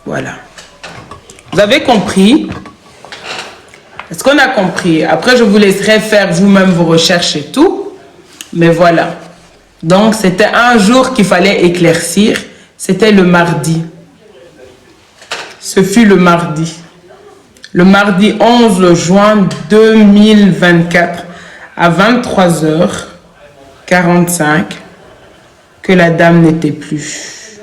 Voilà. Vous avez compris? Est-ce qu'on a compris? Après, je vous laisserai faire vous-même vos recherches et tout. Mais voilà. Donc, c'était un jour qu'il fallait éclaircir. C'était le mardi. Ce fut le mardi. Le mardi 11 juin 2024 à 23h45 que la dame n'était plus.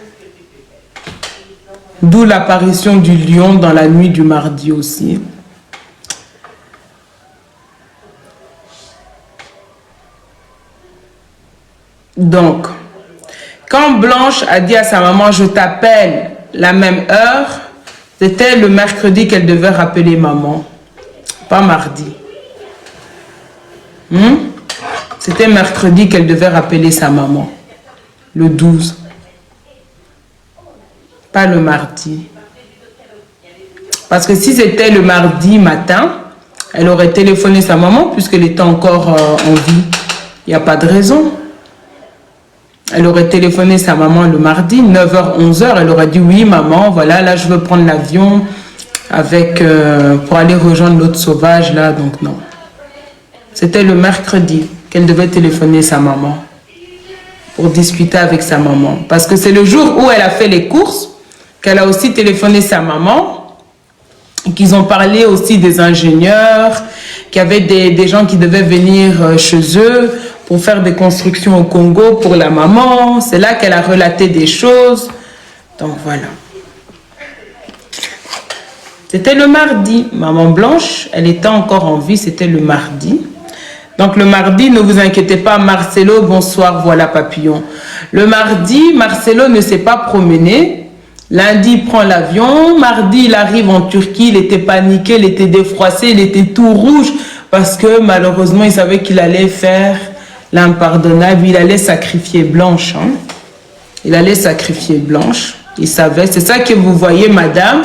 D'où l'apparition du lion dans la nuit du mardi aussi. Donc, quand Blanche a dit à sa maman, je t'appelle la même heure, c'était le mercredi qu'elle devait rappeler maman, pas mardi. C'était mercredi qu'elle devait rappeler sa maman, le 12, pas le mardi. Parce que si c'était le mardi matin, elle aurait téléphoné sa maman puisqu'elle était encore en vie. Il n'y a pas de raison. Elle aurait téléphoné sa maman le mardi, 9h, 11h. Elle aurait dit, oui, maman, voilà, là, je veux prendre l'avion avec pour aller rejoindre l'autre sauvage, là. Donc, non. C'était le mercredi qu'elle devait téléphoner sa maman pour discuter avec sa maman. Parce que c'est le jour où elle a fait les courses qu'elle a aussi téléphoné sa maman, qu'ils ont parlé aussi des ingénieurs, qu'il y avait des gens qui devaient venir chez eux pour faire des constructions au Congo pour la maman. C'est là qu'elle a relaté des choses. Donc voilà. C'était le mardi. Maman Blanche, elle était encore en vie, c'était le mardi. Donc le mardi, ne vous inquiétez pas, Marcelo, bonsoir, voilà Papillon. Le mardi, Marcelo ne s'est pas promené. Lundi, il prend l'avion. Mardi, il arrive en Turquie, il était paniqué, il était défroissé, il était tout rouge parce que malheureusement, il savait qu'il allait faire l'impardonnable, il allait sacrifier Blanche. Hein? Il allait sacrifier Blanche. Il savait. C'est ça que vous voyez, madame.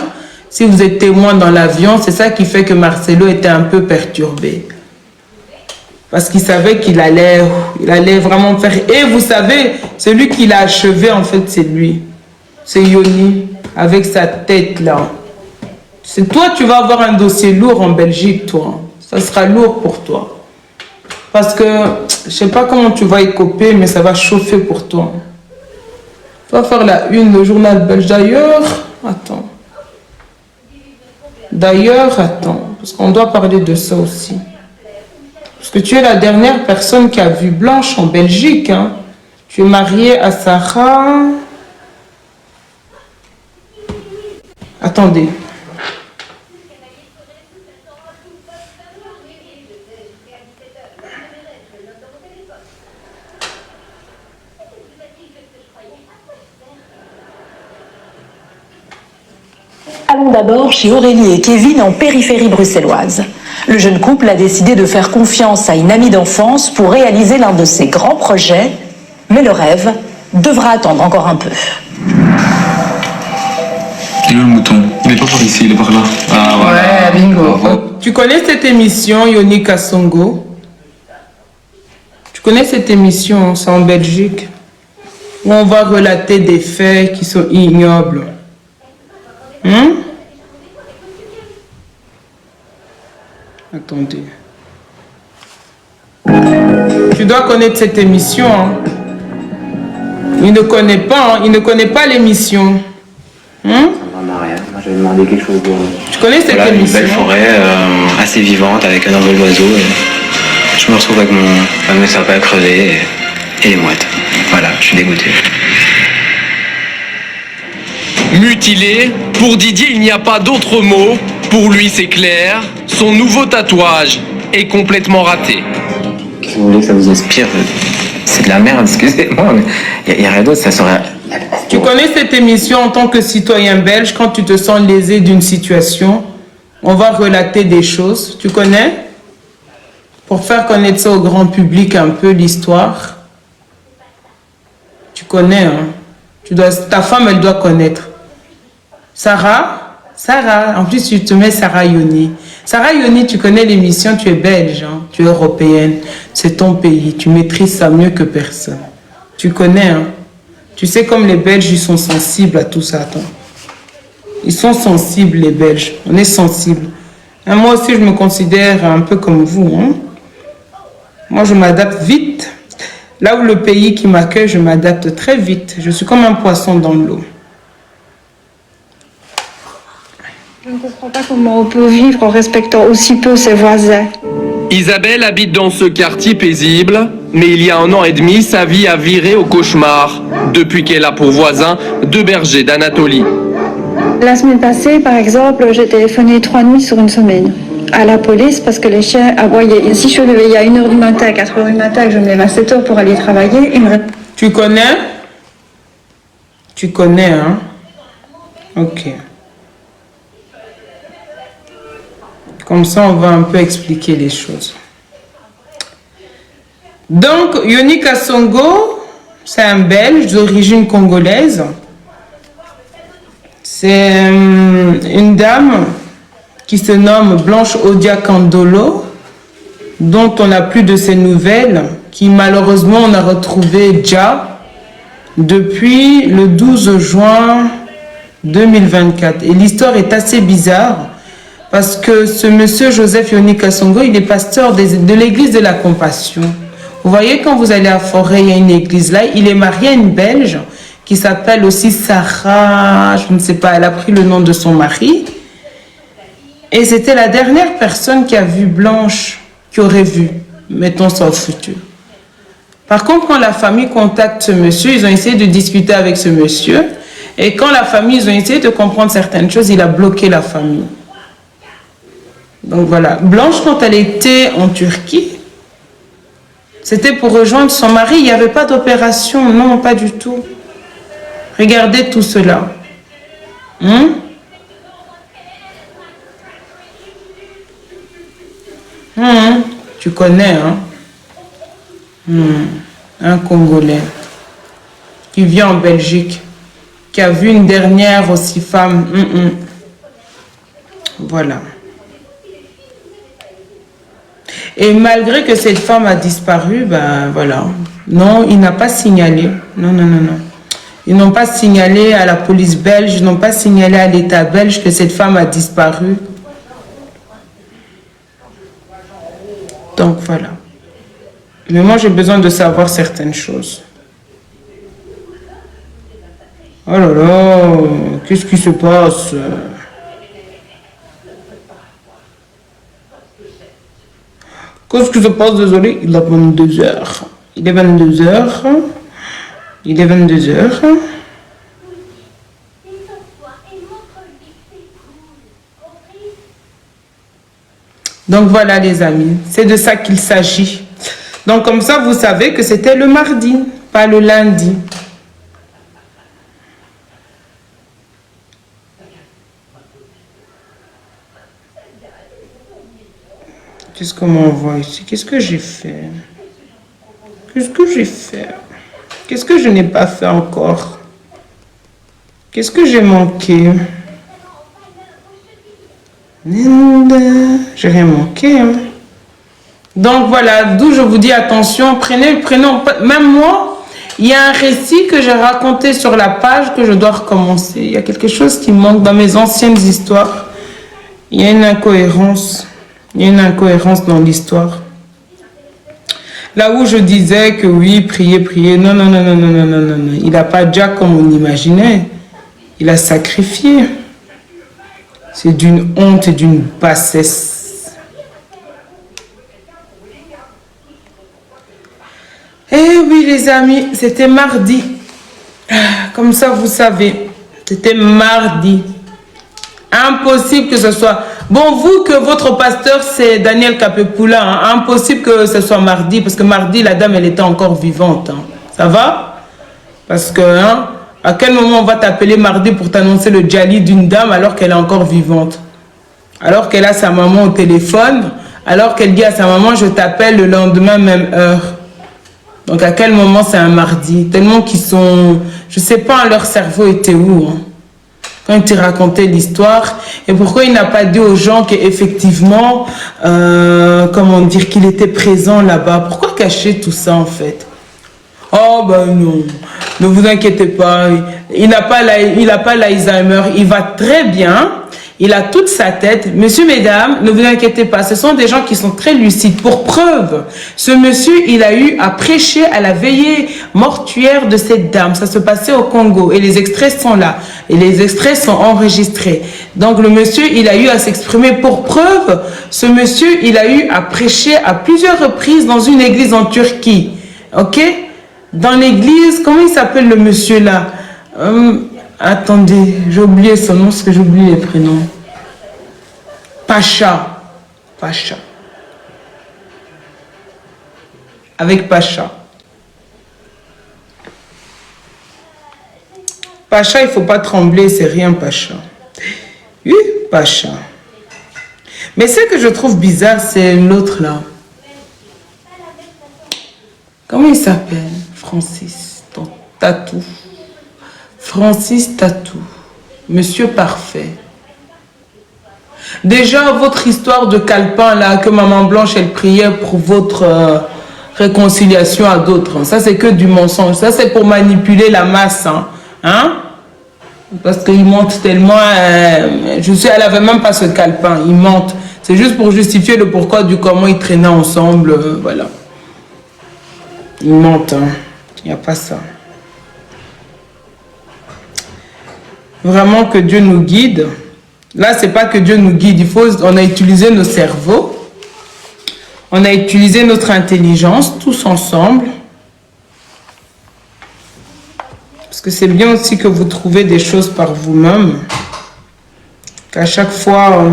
Si vous êtes témoin dans l'avion, c'est ça qui fait que Marcelo était un peu perturbé. Parce qu'il savait qu'il allait vraiment faire. Et vous savez, celui qui l'a achevé, en fait, c'est lui. C'est Yoni, avec sa tête là. C'est toi, tu vas avoir un dossier lourd en Belgique, toi. Ça sera lourd pour toi. Parce que, je ne sais pas comment tu vas écoper, mais ça va chauffer pour toi. Tu vas faire la une, le journal belge. D'ailleurs, attends. Parce qu'on doit parler de ça aussi. Parce que tu es la dernière personne qui a vu Blanche en Belgique. Hein. Tu es mariée à Sarah. Attendez. Allons d'abord chez Aurélie et Kevin en périphérie bruxelloise. Le jeune couple a décidé de faire confiance à une amie d'enfance pour réaliser l'un de ses grands projets, mais le rêve devra attendre encore un peu. Il est où le mouton? Il n'est pas par ici, il est par là. Ah voilà. Ouais, bingo. Tu connais cette émission, Yoni Kasongo? Tu connais cette émission, c'est en Belgique, où on va relater des faits qui sont ignobles. Attendez. Tu dois connaître cette émission. Hein. Il ne connaît pas, hein. Il ne connaît pas l'émission. Ça me va rien. Moi j'avais demandé quelque chose de... Tu connais cette voilà, émission? une belle forêt assez vivante avec un envol d'oiseaux. Je me retrouve avec mon fameux sapin crevé et les mouettes. Voilà, je suis dégoûté. Mutilé, pour Didier, il n'y a pas d'autre mot. Pour lui, c'est clair. Son nouveau tatouage est complètement raté. Qu'est-ce que vous voulez que ça vous inspire? C'est de la merde, excusez-moi, mais il n'y a rien d'autre, ça serait... Tu connais cette émission en tant que citoyen belge, quand tu te sens lésé d'une situation, on va relater des choses. Tu connais? Pour faire connaître ça au grand public un peu, l'histoire. Tu connais, hein? Ta femme, elle doit connaître. Sarah, en plus tu te mets Sarah Yoni. Sarah Yoni, tu connais l'émission, tu es belge, hein, tu es européenne, c'est ton pays, tu maîtrises ça mieux que personne. Tu connais, hein. Tu sais comme les Belges, ils sont sensibles à tout ça. Attends. Ils sont sensibles, les Belges, on est sensibles. Hein, moi aussi, je me considère un peu comme vous. Hein. Moi, je m'adapte vite. Là où le pays qui m'accueille, je m'adapte très vite. Je suis comme un poisson dans l'eau. Je ne comprends pas comment on peut vivre en respectant aussi peu ses voisins. Isabelle habite dans ce quartier paisible, mais il y a 1 an et demi, sa vie a viré au cauchemar, depuis qu'elle a pour voisin 2 bergers d'Anatolie. La semaine passée, par exemple, j'ai téléphoné 3 nuits sur une semaine à la police parce que les chiens aboyaient. Et si je suis levée à 1h du matin, à 4h du matin, que je me lève à 7h pour aller travailler, ils me... Tu connais? Tu connais, hein? Ok. Comme ça, on va un peu expliquer les choses. Donc, Yoni Kasongo, c'est un Belge d'origine congolaise. C'est une dame qui se nomme Blanche Odia Kandolo, dont on n'a plus de ses nouvelles, qui malheureusement on a retrouvé déjà depuis le 12 juin 2024. Et l'histoire est assez bizarre. Parce que ce monsieur Joseph Yoni Kasongo, il est pasteur de l'église de la Compassion. Vous voyez, quand vous allez à Forêt, il y a une église là. Il est marié à une Belge qui s'appelle aussi Sarah, je ne sais pas, elle a pris le nom de son mari. Et c'était la dernière personne qui a vu Blanche, qui aurait vu, mettons ça au futur. Par contre, quand la famille contacte ce monsieur, ils ont essayé de discuter avec ce monsieur. Et quand la famille, ils ont essayé de comprendre certaines choses, il a bloqué la famille. Donc voilà, Blanche, quand elle était en Turquie, c'était pour rejoindre son mari. Il n'y avait pas d'opération, non, pas du tout. Regardez tout cela. Tu connais, hein? Un Congolais qui vit en Belgique, qui a vu une dernière aussi femme. Voilà. Et malgré que cette femme a disparu, ben voilà. Non, il n'a pas signalé. Non. Ils n'ont pas signalé à la police belge, ils n'ont pas signalé à l'État belge que cette femme a disparu. Donc voilà. Mais moi, j'ai besoin de savoir certaines choses. Oh là là, qu'est-ce qui se passe? Qu'est-ce qui se passe? Désolé, il est 22h. Il est 22h. Il est 22h. Donc voilà les amis, c'est de ça qu'il s'agit. Donc comme ça, vous savez que c'était le mardi, pas le lundi. Qu'est-ce qu'on m'envoie ici? Qu'est-ce que j'ai fait? Qu'est-ce que j'ai fait? Qu'est-ce que je n'ai pas fait encore? Qu'est-ce que j'ai manqué? J'ai rien manqué. Hein. Donc voilà, d'où je vous dis attention, prenez, même moi, il y a un récit que j'ai raconté sur la page que je dois recommencer. Il y a quelque chose qui manque dans mes anciennes histoires. Il y a une incohérence. Il y a une incohérence dans l'histoire. Là où je disais que oui, prier, prier. Non, non, non, non, non, non, non, non, non. Il n'a pas déjà comme on imaginait. Il a sacrifié. C'est d'une honte et d'une bassesse. Eh oui, les amis, c'était mardi. Comme ça, vous savez. C'était mardi. Impossible que ce soit... Bon, vous, que votre pasteur, c'est Daniel Kapepoula, hein, impossible que ce soit mardi, parce que mardi, la dame, elle était encore vivante. Hein. Ça va? Parce que, hein, à quel moment on va t'appeler mardi pour t'annoncer le djali d'une dame alors qu'elle est encore vivante? Alors qu'elle a sa maman au téléphone, alors qu'elle dit à sa maman, je t'appelle le lendemain, même heure. Donc, à quel moment c'est un mardi? Tellement qu'ils sont... Je sais pas, leur cerveau était où, hein? Quand il racontait l'histoire, et pourquoi il n'a pas dit aux gens qu'effectivement, comment dire, qu'il était présent là-bas? Pourquoi cacher tout ça en fait? Oh ben non, ne vous inquiétez pas, il n'a pas l'Alzheimer, il va très bien, il a toute sa tête. Messieurs, mesdames, ne vous inquiétez pas, ce sont des gens qui sont très lucides. Pour preuve, ce monsieur, il a eu à prêcher à la veillée mortuaire de cette dame. Ça se passait au Congo et les extraits sont là. Et les extraits sont enregistrés. Donc le monsieur, il a eu à s'exprimer. Pour preuve, ce monsieur, il a eu à prêcher à plusieurs reprises dans une église en Turquie. Ok? Dans l'église, comment il s'appelle le monsieur là? Attendez, j'ai oublié son nom parce que j'oublie les prénoms. Pacha. Pacha. Avec Pacha. Pacha, il ne faut pas trembler, c'est rien Pacha. Oui, Pacha. Mais ce que je trouve bizarre, c'est l'autre là. Comment il s'appelle? Francis, ton tatou. Francis Tatou, Monsieur Parfait. Déjà, votre histoire de calepin, là, que Maman Blanche, elle priait pour votre réconciliation à d'autres. Ça, c'est que du mensonge. Ça, c'est pour manipuler la masse. Hein? Parce qu'ils mentent tellement. Elle n'avait même pas ce calepin. Ils mentent. C'est juste pour justifier le pourquoi du comment ils traînaient ensemble. Voilà. Ils mentent. Hein. Il n'y a pas ça. Vraiment que Dieu nous guide. Là, c'est pas que Dieu nous guide. On a utilisé nos cerveaux. On a utilisé notre intelligence, tous ensemble. Parce que c'est bien aussi que vous trouvez des choses par vous-même. Qu'à chaque fois,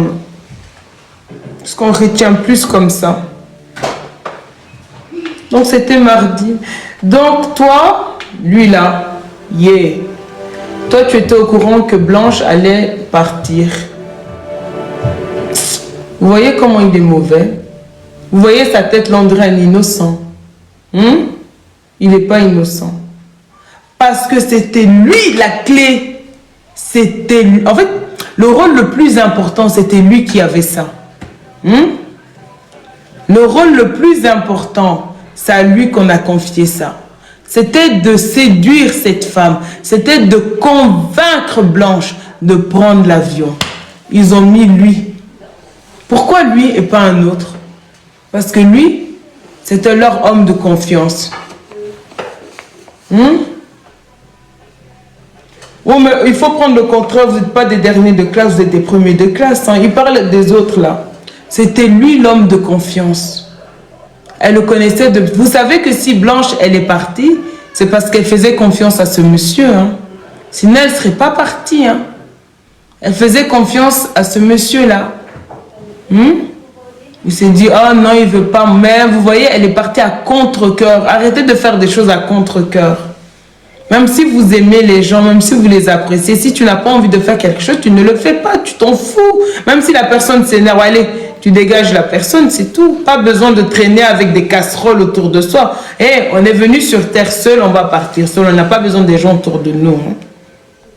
parce qu'on retient plus comme ça. Donc, c'était mardi. Donc, toi, lui là, yeah. Toi, tu étais au courant que Blanche allait partir. Vous voyez comment il est mauvais? Vous voyez sa tête, l'André, un innocent. Il n'est pas innocent. Parce que c'était lui la clé. C'était lui. En fait, le rôle le plus important, c'était lui qui avait ça. Le rôle le plus important, c'est à lui qu'on a confié ça. C'était de séduire cette femme. C'était de convaincre Blanche de prendre l'avion. Ils ont mis lui. Pourquoi lui et pas un autre? Parce que lui, c'était leur homme de confiance. Oh, mais il faut prendre le contraire. Vous n'êtes pas des derniers de classe, vous êtes des premiers de classe. Hein. Il parle des autres là. C'était lui l'homme de confiance. elle le connaissait de... Vous savez que si Blanche, elle est partie, c'est parce qu'elle faisait confiance à ce monsieur. Hein. Sinon, elle ne serait pas partie. Hein. Elle faisait confiance à ce monsieur-là. Il s'est dit, oh non, il ne veut pas. Mais vous voyez, elle est partie à contre-cœur. Arrêtez de faire des choses à contre-cœur. Même si vous aimez les gens, même si vous les appréciez, si tu n'as pas envie de faire quelque chose, tu ne le fais pas, tu t'en fous. Même si la personne s'énerve, allez, tu dégages la personne, c'est tout. Pas besoin de traîner avec des casseroles autour de soi. On est venu sur terre seul, on va partir seul. On n'a pas besoin des gens autour de nous. Hein.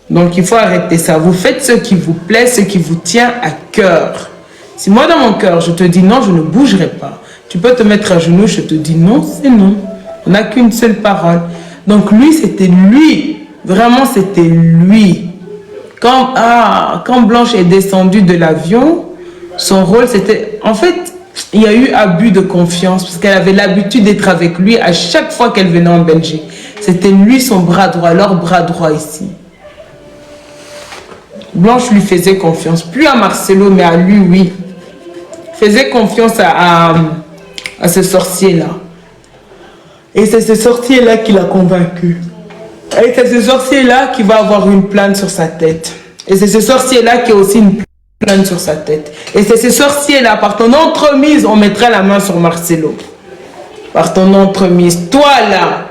Donc il faut arrêter ça. Vous faites ce qui vous plaît, ce qui vous tient à cœur. Si moi dans mon cœur, je te dis non, je ne bougerai pas. Tu peux te mettre à genoux, je te dis non, c'est non. On n'a qu'une seule parole. Donc lui, c'était lui. Vraiment, c'était lui. Quand Blanche est descendue de l'avion, son rôle, c'était... En fait, il y a eu abus de confiance parce qu'elle avait l'habitude d'être avec lui à chaque fois qu'elle venait en Belgique. C'était lui, son bras droit, leur bras droit ici. Blanche lui faisait confiance. Plus à Marcelo, mais à lui, oui. Faisait confiance à ce sorcier-là. Et c'est ce sorcier-là qui l'a convaincu. Et c'est ce sorcier-là qui va avoir une plainte sur sa tête. Et c'est ce sorcier-là qui a aussi une plainte sur sa tête. Et c'est ce sorcier-là, par ton entremise, on mettra la main sur Marcelo. Par ton entremise. Toi là,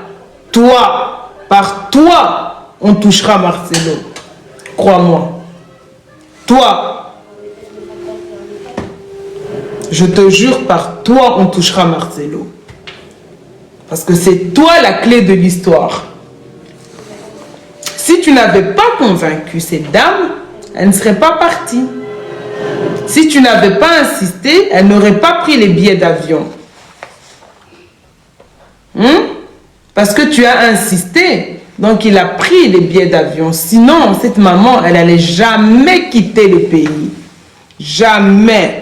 toi, par toi, on touchera Marcelo. Crois-moi. Toi. Je te jure, par toi, on touchera Marcelo. Parce que c'est toi la clé de l'histoire. Si tu n'avais pas convaincu cette dame, elle ne serait pas partie. Si tu n'avais pas insisté, elle n'aurait pas pris les billets d'avion. Parce que tu as insisté. Donc il a pris les billets d'avion. Sinon, cette maman, elle n'allait jamais quitter le pays. Jamais.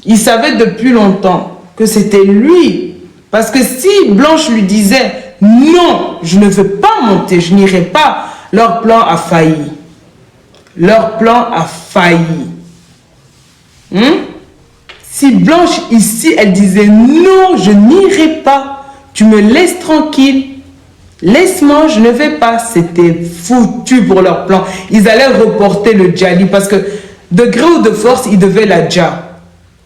Il savait depuis longtemps que c'était lui. Parce que si Blanche lui disait « Non, je ne veux pas monter, je n'irai pas », leur plan a failli. Leur plan a failli. Si Blanche ici, elle disait « Non, je n'irai pas, tu me laisses tranquille, laisse-moi, je ne vais pas », c'était foutu pour leur plan. Ils allaient reporter le Djali parce que de gré ou de force, ils devaient la Dja.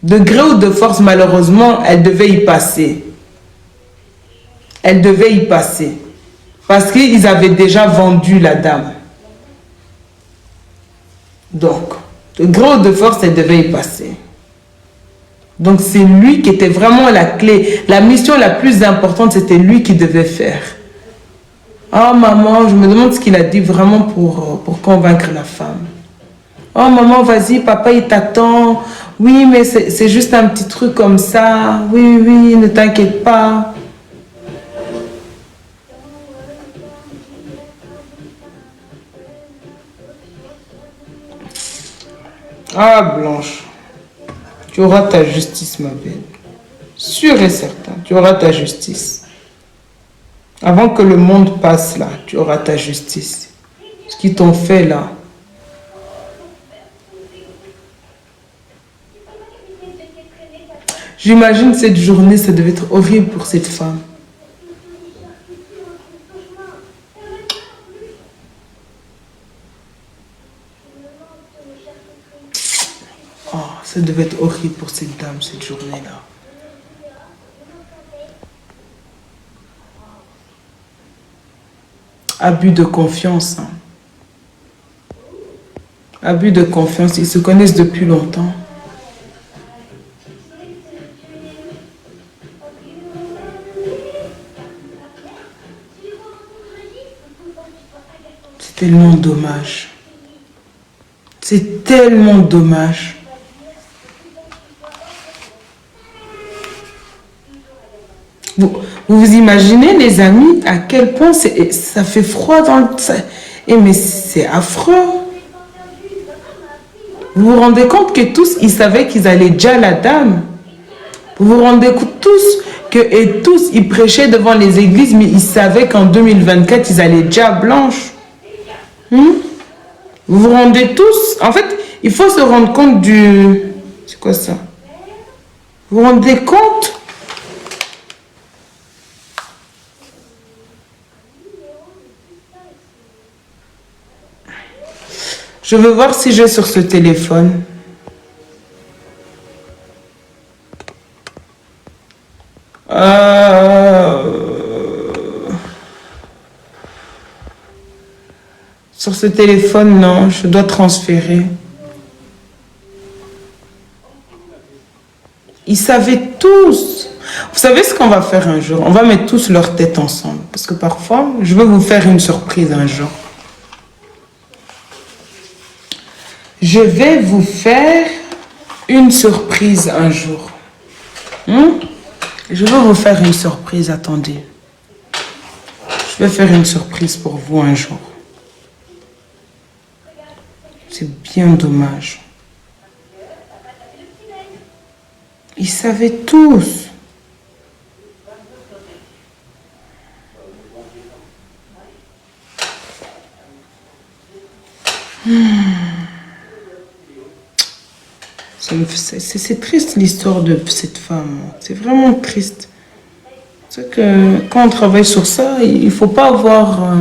De gré ou de force, malheureusement, elle devait y passer. Elle devait y passer. Parce qu'ils avaient déjà vendu la dame. Donc, de gré ou de force, elle devait y passer. Donc, c'est lui qui était vraiment la clé. La mission la plus importante, c'était lui qui devait faire. Oh, maman, je me demande ce qu'il a dit vraiment pour convaincre la femme. Oh, maman, vas-y, papa, il t'attend. Oui, mais c'est juste un petit truc comme ça. Oui, oui, ne t'inquiète pas. Ah, Blanche, tu auras ta justice, ma belle. Sûr et certain, tu auras ta justice. Avant que le monde passe là, tu auras ta justice. Ce qu'ils t'ont fait là. J'imagine cette journée, ça devait être horrible pour cette femme. Oh, ça devait être horrible pour cette dame, cette journée-là. Abus de confiance. Hein. Abus de confiance, ils se connaissent depuis longtemps. C'est tellement dommage. C'est tellement dommage. Vous imaginez, les amis, à quel point ça fait froid dans le... mais c'est affreux. Vous vous rendez compte que tous, ils savaient qu'ils allaient déjà la dame. Vous vous rendez compte tous, ils prêchaient devant les églises, mais ils savaient qu'en 2024, ils allaient déjà Blanche. Vous vous rendez tous... En fait, il faut se rendre compte du... C'est quoi ça? Vous vous rendez compte? Je veux voir si j'ai sur ce téléphone. Sur ce téléphone, non, je dois transférer. Ils savaient tous. Vous savez ce qu'on va faire un jour? On va mettre tous leurs têtes ensemble. Parce que parfois, je veux vous faire une surprise un jour. Je vais vous faire une surprise un jour. Je vais vous faire une surprise, attendez. Je vais faire une surprise pour vous un jour. C'est bien dommage. Ils savaient tous. C'est triste l'histoire de cette femme. C'est vraiment triste. C'est que quand on travaille sur ça, il ne faut pas avoir...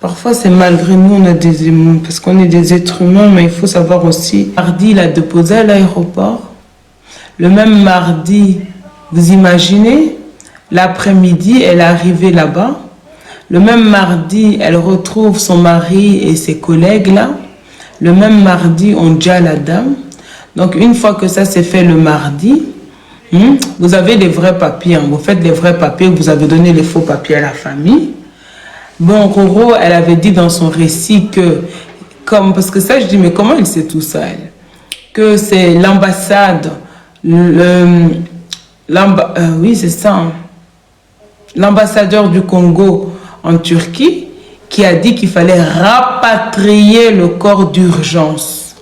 Parfois, c'est malgré nous, on a des émotions, parce qu'on est des êtres humains, mais il faut savoir aussi. Mardi, il a déposé à l'aéroport. Le même mardi, vous imaginez, l'après-midi, elle est arrivée là-bas. Le même mardi, elle retrouve son mari et ses collègues là. Le même mardi, on dit à la dame. Donc, une fois que ça s'est fait le mardi, vous avez les vrais papiers. Vous faites les vrais papiers, vous avez donné les faux papiers à la famille. Bon, Roro, elle avait dit dans son récit que, parce que ça, je dis, mais comment elle sait tout ça, elle? Que c'est l'ambassade, oui, c'est ça, hein, l'ambassadeur du Congo en Turquie qui a dit qu'il fallait rapatrier le corps d'urgence.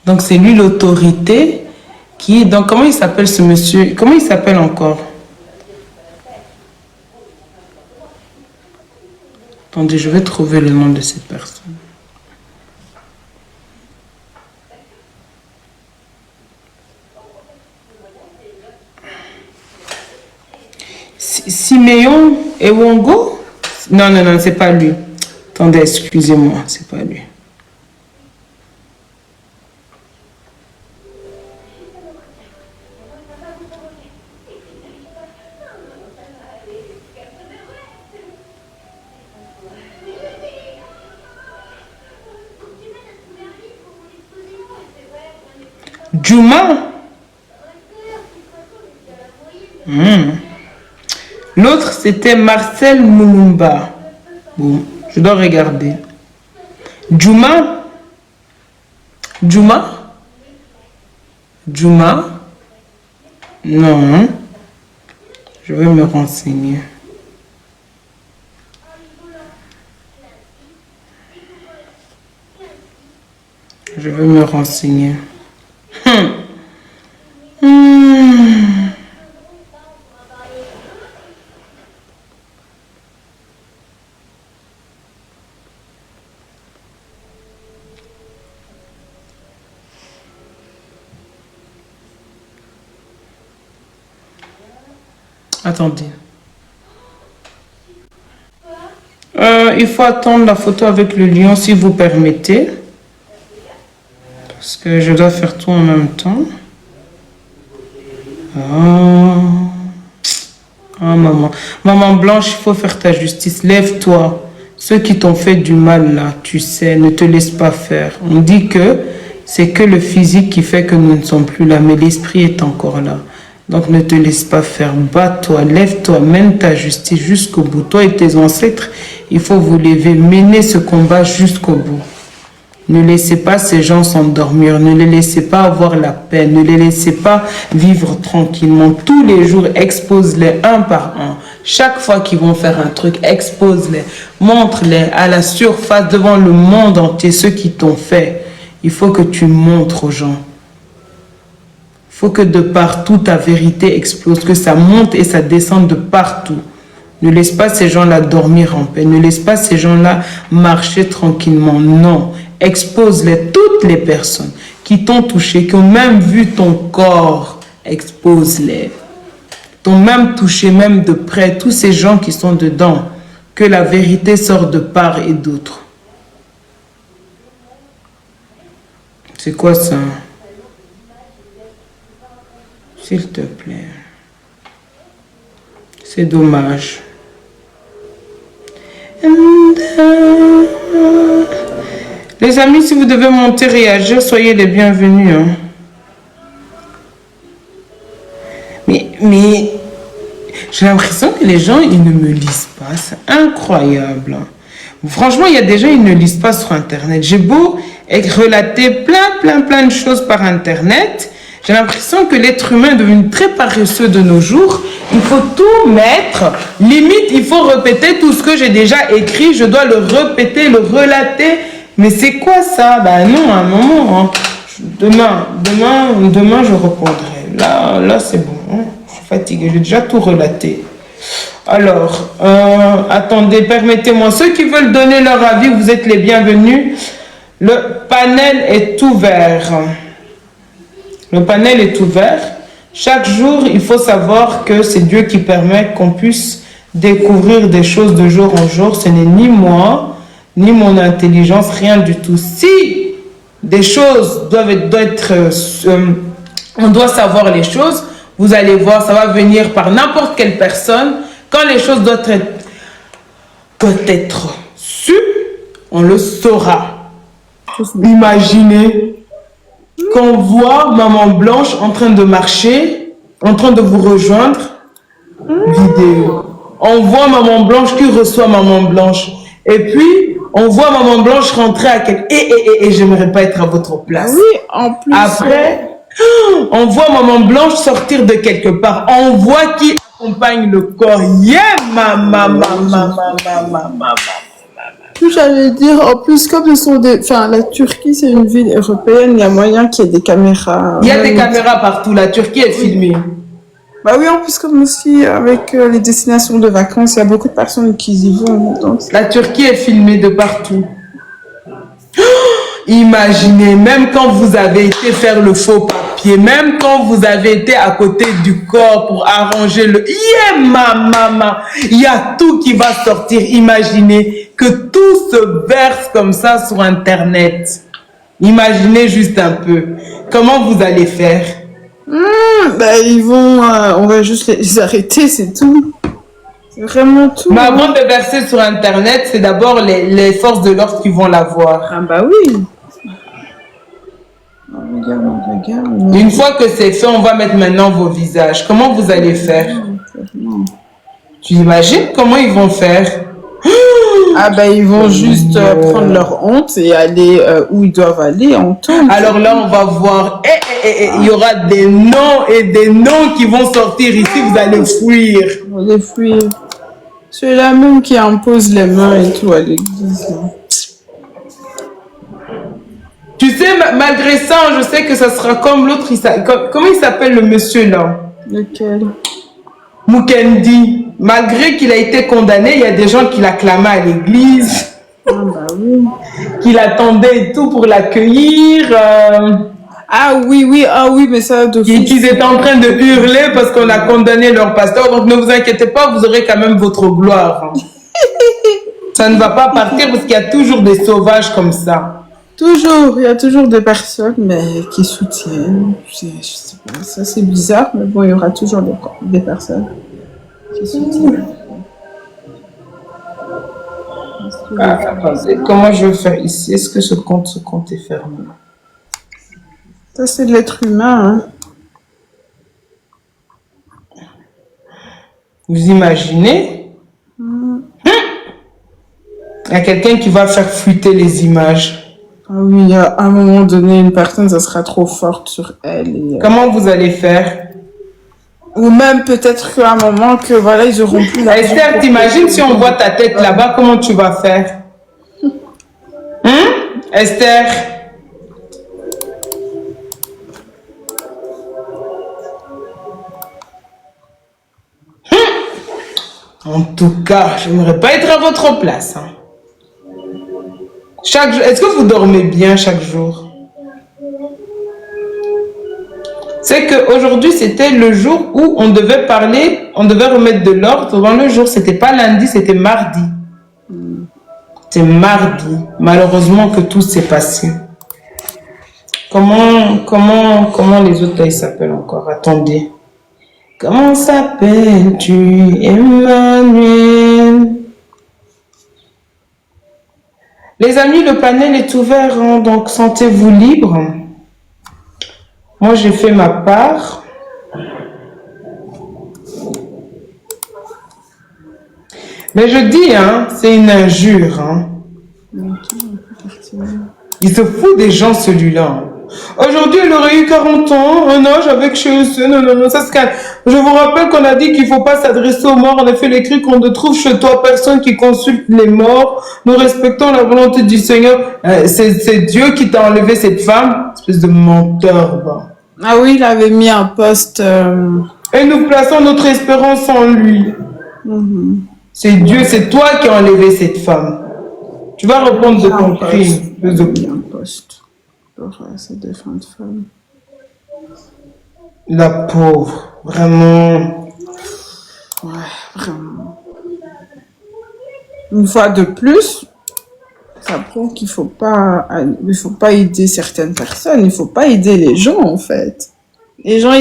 Donc, c'est lui l'autorité qui... Donc, comment il s'appelle ce monsieur? Comment il s'appelle encore? Attendez, je vais trouver le nom de cette personne. Siméon Ewongo? Non, non, non, c'est pas lui. Attendez, excusez-moi, c'est pas lui. Juma. L'autre, c'était Marcel Moulumba. Bon, je dois regarder. Juma. Juma. Juma. Non. Je vais me renseigner. Je vais me renseigner. Attendez. Il faut attendre la photo avec le lion si vous permettez. Parce que je dois faire tout en même temps. Maman. Maman Blanche, il faut faire ta justice. Lève-toi. Ceux qui t'ont fait du mal là, tu sais, ne te laisse pas faire. On dit que c'est que le physique qui fait que nous ne sommes plus là, mais l'esprit est encore là. Donc ne te laisse pas faire. Bats-toi, lève-toi, mène ta justice jusqu'au bout. Toi et tes ancêtres, il faut vous lever, mener ce combat jusqu'au bout. Ne laissez pas ces gens s'endormir, ne les laissez pas avoir la paix, ne les laissez pas vivre tranquillement. Tous les jours, expose-les un par un. Chaque fois qu'ils vont faire un truc, expose-les, montre-les à la surface devant le monde entier, ceux qui t'ont fait. Il faut que tu montres aux gens. Il faut que de partout ta vérité explose, que ça monte et ça descende de partout. Ne laisse pas ces gens-là dormir en paix, ne laisse pas ces gens-là marcher tranquillement, non. Expose-les, toutes les personnes qui t'ont touché, qui ont même vu ton corps. expose-les. T'ont même touché, même de près, tous ces gens qui sont dedans, que la vérité sort de part et d'autre. C'est quoi ça? S'il te plaît. C'est dommage. Les amis, si vous devez monter, réagir, soyez les bienvenus. Hein. Mais j'ai l'impression que les gens, ils ne me lisent pas. C'est incroyable. Franchement, il y a des gens, ils ne lisent pas sur Internet. J'ai beau relater plein de choses par Internet. J'ai l'impression que l'être humain est devenu très paresseux de nos jours. Il faut tout mettre. Limite, il faut répéter tout ce que j'ai déjà écrit. Je dois le répéter, le relater. Mais c'est quoi ça? Ben non, à un moment. Hein. Demain, je répondrai. Là c'est bon. Hein. Je suis fatiguée. J'ai déjà tout relaté. Alors, attendez, permettez-moi. Ceux qui veulent donner leur avis, vous êtes les bienvenus. Le panel est ouvert. Le panel est ouvert. Chaque jour, il faut savoir que c'est Dieu qui permet qu'on puisse découvrir des choses de jour en jour. Ce n'est ni moi, ni mon intelligence, rien du tout. Si des choses doivent être on doit savoir les choses, vous allez voir, ça va venir par n'importe quelle personne. Quand les choses doivent être sues, on le saura. Imaginez qu'on voit Maman Blanche en train de marcher, en train de vous rejoindre. Vidéo. On voit Maman Blanche qui reçoit Maman Blanche. Et puis, on voit Maman Blanche rentrer à quelqu'un. Et j'aimerais pas être à votre place. Oui, en plus. Après, on voit Maman Blanche sortir de quelque part. On voit qui accompagne le corps. Yeah, maman. J'allais dire, en plus, comme ils sont la Turquie, c'est une ville européenne, il y a moyen qu'il y ait des caméras. Il y a des caméras partout, la Turquie est filmée. Bah oui, en plus, comme aussi avec les destinations de vacances, il y a beaucoup de personnes qui y vont. Donc... La Turquie est filmée de partout. Imaginez, même quand vous avez été faire le faux papier, même quand vous avez été à côté du corps pour arranger le... Yeah, maman, il y a tout qui va sortir. Imaginez que tout se verse comme ça sur Internet. Imaginez juste un peu. Comment vous allez faire? Ils vont... on va juste les arrêter, c'est tout. C'est vraiment tout. Mais avant de verser sur Internet, c'est d'abord les forces de l'ordre qui vont la voir. Ah bah oui. Regarde. Une fois que c'est fait, on va mettre maintenant vos visages. Comment vous allez faire? Tu imagines comment ils vont faire? Ah ben ils vont juste prendre leur honte et aller où ils doivent aller en tombe. Alors là on va voir, il y aura des noms et des noms qui vont sortir ici, vous allez fuir. Vous allez fuir. C'est la même qui impose les mains et tout à l'église. Tu sais, malgré ça, je sais que ça sera comme l'autre, comment il s'appelle le monsieur là? Lequel? Mukendi. Malgré qu'il a été condamné, il y a des gens qui l'acclamaient à l'église. Ah bah oui. Qui l'attendaient et tout pour l'accueillir. Ah oui, mais ça... Qu'ils étaient en train de hurler parce qu'on a condamné leur pasteur. Donc ne vous inquiétez pas, vous aurez quand même votre gloire. Ça ne va pas partir parce qu'il y a toujours des sauvages comme ça. Toujours, il y a toujours des personnes qui soutiennent. Je sais pas, ça c'est bizarre, mais bon, il y aura toujours des personnes qui soutiennent. Comment je vais faire ici? Est-ce que ce compte est fermé? Ça c'est de l'être humain. Hein. Vous imaginez? Il y a quelqu'un qui va faire fuiter les images. Ah oui, à un moment donné, une personne, ça sera trop forte sur elle. Et, comment vous allez faire? Ou même peut-être qu'à un moment, que voilà, ils auront plus la... Esther, t'imagines si on voit ta tête là-bas, comment tu vas faire? Esther? En tout cas, je n'aimerais pas être à votre place. Hein. Est-ce que vous dormez bien chaque jour? C'est qu'aujourd'hui, c'était le jour où on devait parler, on devait remettre de l'ordre dans le jour. C'était pas lundi, c'était mardi. C'est mardi. Malheureusement que tout s'est passé. Comment les autres, ils s'appellent encore? Attendez. Comment s'appelles-tu, Emmanuel? Les amis, le panel est ouvert, hein, donc sentez-vous libre. Moi, j'ai fait ma part. Mais je dis, hein, c'est une injure. Hein. Il se fout des gens, celui-là. Aujourd'hui, il aurait eu 40 ans, un âge avec chez eux. Non, ça se calme. Je vous rappelle qu'on a dit qu'il ne faut pas s'adresser aux morts. En effet, l'écrit qu'on ne trouve chez toi personne qui consulte les morts. Nous respectons la volonté du Seigneur. C'est Dieu qui t'a enlevé cette femme. Espèce de menteur. Bah. Ah oui, il avait mis un poste. Et nous plaçons notre espérance en lui. C'est Dieu, c'est toi qui as enlevé cette femme. Tu vas répondre de ton crime. Un poste. Pour sa défunte femme. La pauvre, vraiment. Ouais, vraiment. Une fois de plus, ça prouve qu'il faut pas aider certaines personnes. Il faut pas aider les gens, en fait. Les gens,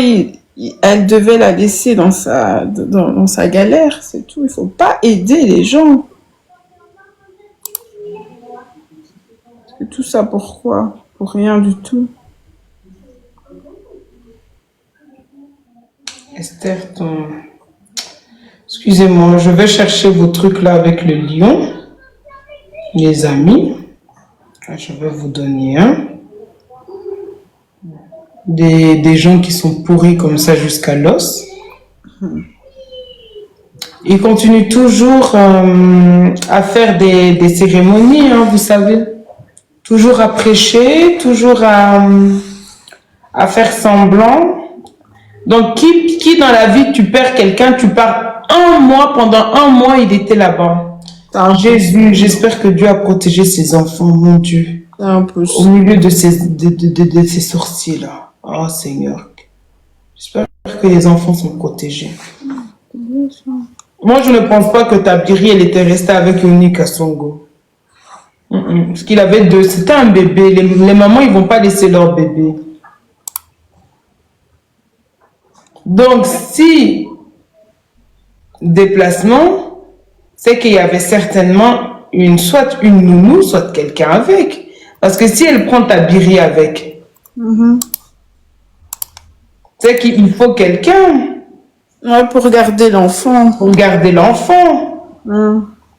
elle devait la laisser dans sa galère, c'est tout. Il faut pas aider les gens. Et tout ça pourquoi? Pour rien du tout. Esther, excusez-moi, je vais chercher vos trucs là avec le lion. Les amis. Je vais vous donner un. Des gens qui sont pourris comme ça jusqu'à l'os. Ils continuent toujours à faire des cérémonies, hein, vous savez. Toujours à prêcher, toujours à faire semblant. Donc, qui dans la vie, tu perds quelqu'un, tu pars un mois, pendant un mois, il était là-bas. Jésus, j'espère que Dieu a protégé ses enfants, mon Dieu. Au milieu de ces sorciers-là. Oh Seigneur. J'espère que les enfants sont protégés. Moi, je ne pense pas que Tabiri, elle était restée avec Yoni Kasongo. Parce qu'il avait deux, c'était un bébé. Les mamans, ils vont pas laisser leur bébé. Donc, si déplacement, c'est qu'il y avait certainement soit une nounou, soit quelqu'un avec. Parce que si elle prend Tabiri avec, c'est qu'il faut quelqu'un. Ouais, pour garder l'enfant. Pour garder l'enfant.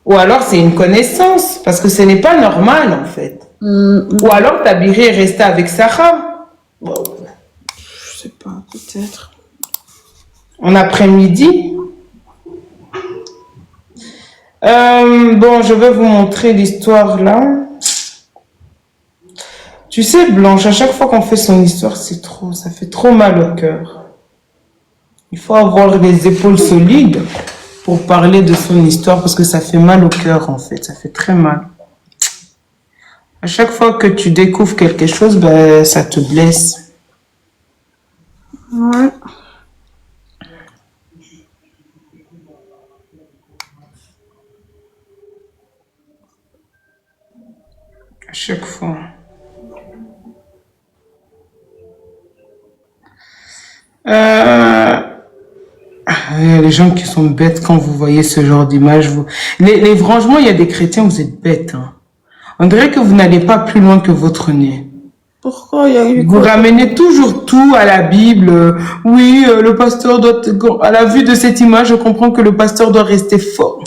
Ou alors c'est une connaissance, parce que ce n'est pas normal en fait. Ou alors Tabiri est resté avec Sarah. Bon. Je sais pas, peut-être. En après-midi. Bon, je vais vous montrer l'histoire là. Tu sais, Blanche, à chaque fois qu'on fait son histoire, c'est trop, ça fait trop mal au cœur. Il faut avoir les épaules solides pour parler de son histoire parce que ça fait mal au cœur en fait, ça fait très mal. À chaque fois que tu découvres quelque chose, ben, ça te blesse. Ouais. À chaque fois. Les gens qui sont bêtes quand vous voyez ce genre d'image, franchement, il y a des chrétiens, vous êtes bêtes. Hein. On dirait que vous n'allez pas plus loin que votre nez. Pourquoi il y a eu Vous ramenez toujours tout à la Bible. Oui, le pasteur doit... À la vue de cette image, je comprends que le pasteur doit rester fort.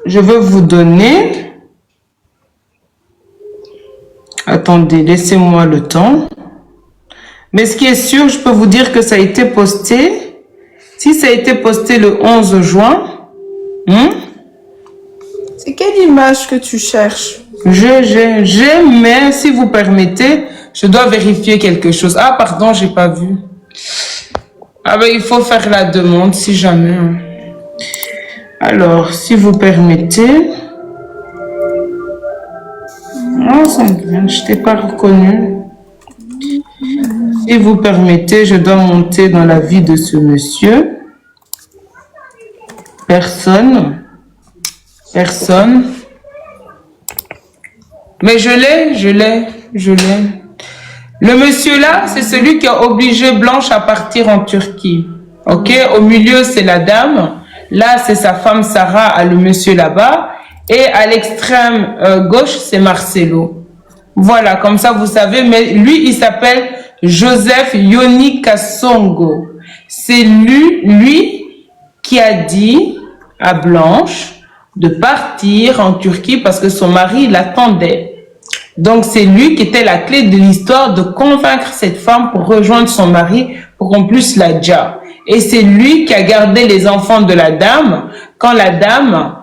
Je vais vous donner... Attendez, laissez-moi le temps. Mais ce qui est sûr, je peux vous dire que ça a été posté. Si ça a été posté le 11 juin... C'est quelle image que tu cherches? J'ai, mais si vous permettez, je dois vérifier quelque chose. Ah, pardon, j'ai pas vu. Ah ben, il faut faire la demande si jamais. Alors, si vous permettez... Non, Sandrine, je t'ai pas reconnu. Si vous permettez, je dois monter dans la vie de ce monsieur. Personne. Mais je l'ai. Le monsieur là, c'est celui qui a obligé Blanche à partir en Turquie. Ok, au milieu c'est la dame. Là c'est sa femme Sarah, le monsieur là-bas. Et à l'extrême gauche c'est Marcelo. Voilà, comme ça vous savez. Mais lui il s'appelle Joseph Yoni Kasongo. C'est lui qui a dit à Blanche de partir en Turquie parce que son mari l'attendait. Donc c'est lui qui était la clé de l'histoire de convaincre cette femme pour rejoindre son mari pour qu'on puisse la dja. Et c'est lui qui a gardé les enfants de la dame quand la dame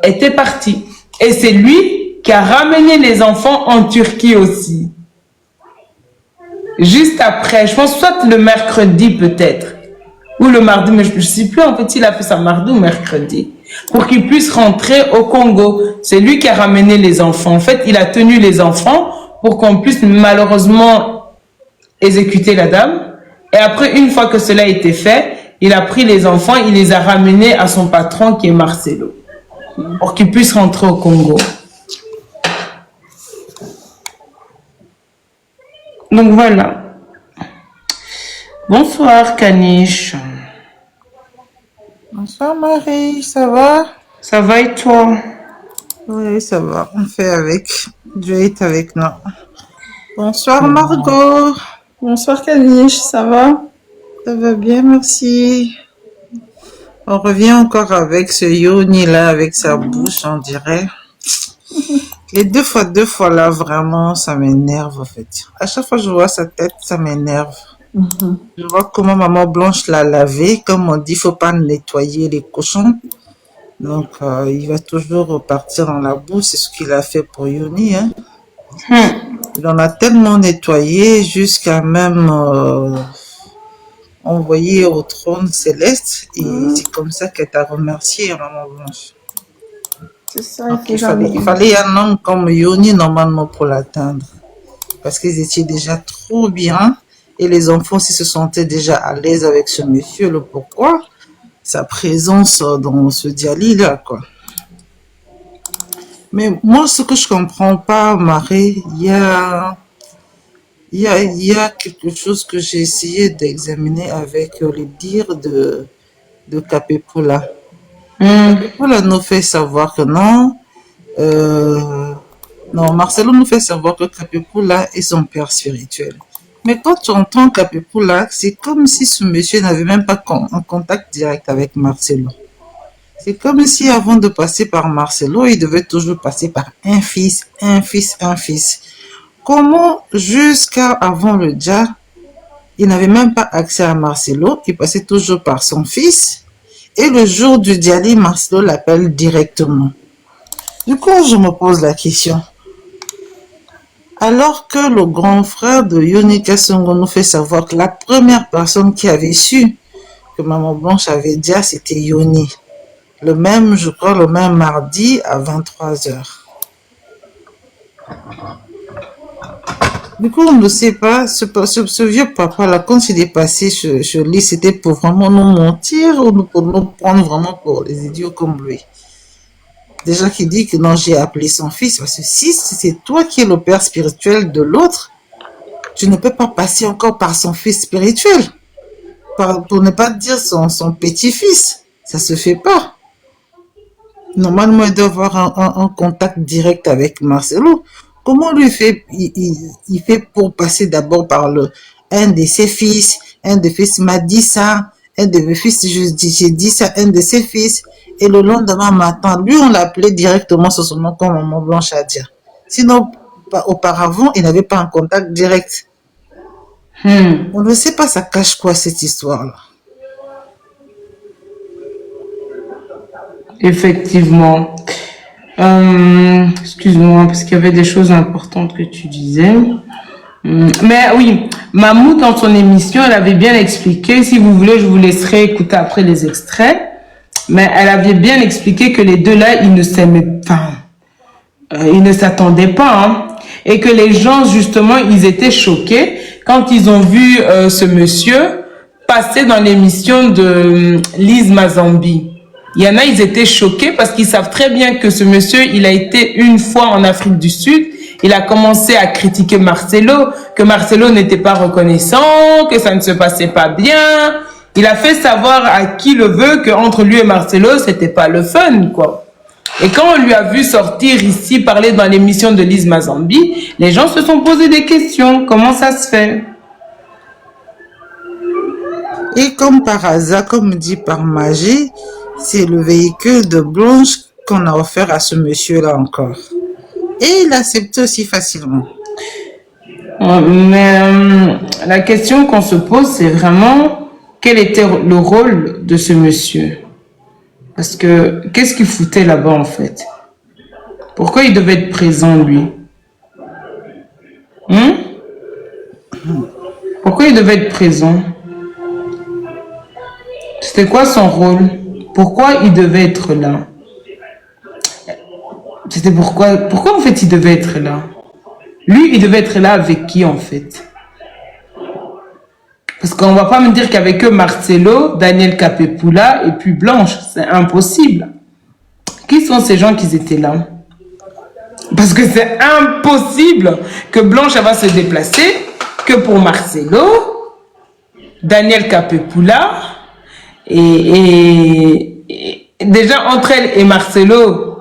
était partie. Et c'est lui qui a ramené les enfants en Turquie aussi. Juste après, je pense soit le mercredi peut-être, ou le mardi, mais je ne sais plus en fait s'il a fait ça mardi ou mercredi, pour qu'il puisse rentrer au Congo. C'est lui qui a ramené les enfants. En fait, il a tenu les enfants pour qu'on puisse malheureusement exécuter la dame. Et après, une fois que cela a été fait, il a pris les enfants, il les a ramenés à son patron qui est Marcelo, pour qu'il puisse rentrer au Congo. Donc voilà. Bonsoir Kanish. Bonsoir Marie, ça va? Ça va et toi? Oui, ça va. On fait avec. Dieu est avec nous. Bonsoir Margot. Bonsoir Kanish, ça va? Ça va bien, merci. On revient encore avec ce Yoni là, avec sa bouche, on dirait. Les deux fois là, vraiment, ça m'énerve en fait. À chaque fois que je vois sa tête, ça m'énerve. Je vois comment maman Blanche l'a lavé. Comme on dit, faut pas nettoyer les cochons. Donc, il va toujours repartir dans la boue. C'est ce qu'il a fait pour Yoni. Hein. Il en a tellement nettoyé jusqu'à même envoyé au trône céleste. Et c'est comme ça qu'elle t'a remercié, maman Blanche. C'est ça, il fallait un homme comme Yoni normalement pour l'atteindre. Parce qu'ils étaient déjà trop bien. Et les enfants aussi se sentaient déjà à l'aise avec ce monsieur. Le pourquoi? Sa présence dans ce dialogue-là, quoi. Mais moi, ce que je comprends pas, Marie, il y a quelque chose que j'ai essayé d'examiner avec les dires de Kapepula. Kapepula nous fait savoir que non, Marcelo nous fait savoir que Kapepula est son père spirituel. Mais quand tu entends Kapepula, c'est comme si ce monsieur n'avait même pas un contact direct avec Marcelo. C'est comme si avant de passer par Marcelo, il devait toujours passer par un fils. Comment jusqu'à avant le Dja, il n'avait même pas accès à Marcelo, il passait toujours par son fils. Et le jour du Diali, Marcelo l'appelle directement. Du coup, je me pose la question. Alors que le grand frère de Yoni Kasongo nous fait savoir que la première personne qui avait su que maman Blanche avait dit, c'était Yoni. Le même mardi à 23h. Du coup, on ne sait pas, ce vieux papa-là, quand il est passé sur lui, c'était pour vraiment nous mentir ou pour nous prendre vraiment pour les idiots comme lui. Déjà qu'il dit que non, j'ai appelé son fils, parce que si c'est toi qui es le père spirituel de l'autre, tu ne peux pas passer encore par son fils spirituel. Pour ne pas dire son petit-fils. Ça se fait pas. Normalement, il doit avoir un contact direct avec Marcelo. Comment lui fait, il fait pour passer d'abord par un de ses fils, un des fils m'a dit ça, un de mes fils, j'ai dit ça, un de ses fils. Et le lendemain matin, lui, on l'appelait directement sur son nom comme maman Blanche à dire. Sinon, auparavant, il n'avait pas un contact direct. On ne sait pas, ça cache quoi cette histoire-là. Effectivement. Excuse-moi, parce qu'il y avait des choses importantes que tu disais. Mais oui, Mamou, dans son émission, elle avait bien expliqué, si vous voulez, je vous laisserai écouter après les extraits, mais elle avait bien expliqué que les deux là, ils ne s'aimaient pas. ils ne s'attendaient pas, hein. Et que les gens, justement, ils étaient choqués quand ils ont vu ce monsieur passer dans l'émission de Lise Mazambi. Il y en a, ils étaient choqués parce qu'ils savent très bien que ce monsieur, il a été une fois en Afrique du Sud. Il a commencé à critiquer Marcelo, que Marcelo n'était pas reconnaissant, que ça ne se passait pas bien. Il a fait savoir à qui le veut qu'entre lui et Marcelo, c'était pas le fun, quoi. Et quand on lui a vu sortir ici, parler dans l'émission de Lise Mazambi, les gens se sont posé des questions. Comment ça se fait? Et comme par hasard, comme dit par magie, c'est le véhicule de Blanche qu'on a offert à ce monsieur-là encore. Et il accepte aussi facilement. Mais la question qu'on se pose, c'est vraiment quel était le rôle de ce monsieur? Parce que qu'est-ce qu'il foutait là-bas en fait? Pourquoi il devait être présent lui? Pourquoi il devait être présent? C'était quoi son rôle? Pourquoi il devait être là? C'était pourquoi en fait il devait être là? Lui, il devait être là avec qui en fait? Parce qu'on va pas me dire qu'avec eux Marcelo, Daniel Capepula et puis Blanche, c'est impossible. Qui sont ces gens qui étaient là? Parce que c'est impossible que Blanche elle va se déplacer que pour Marcelo, Daniel Capepula et déjà entre elle et Marcelo,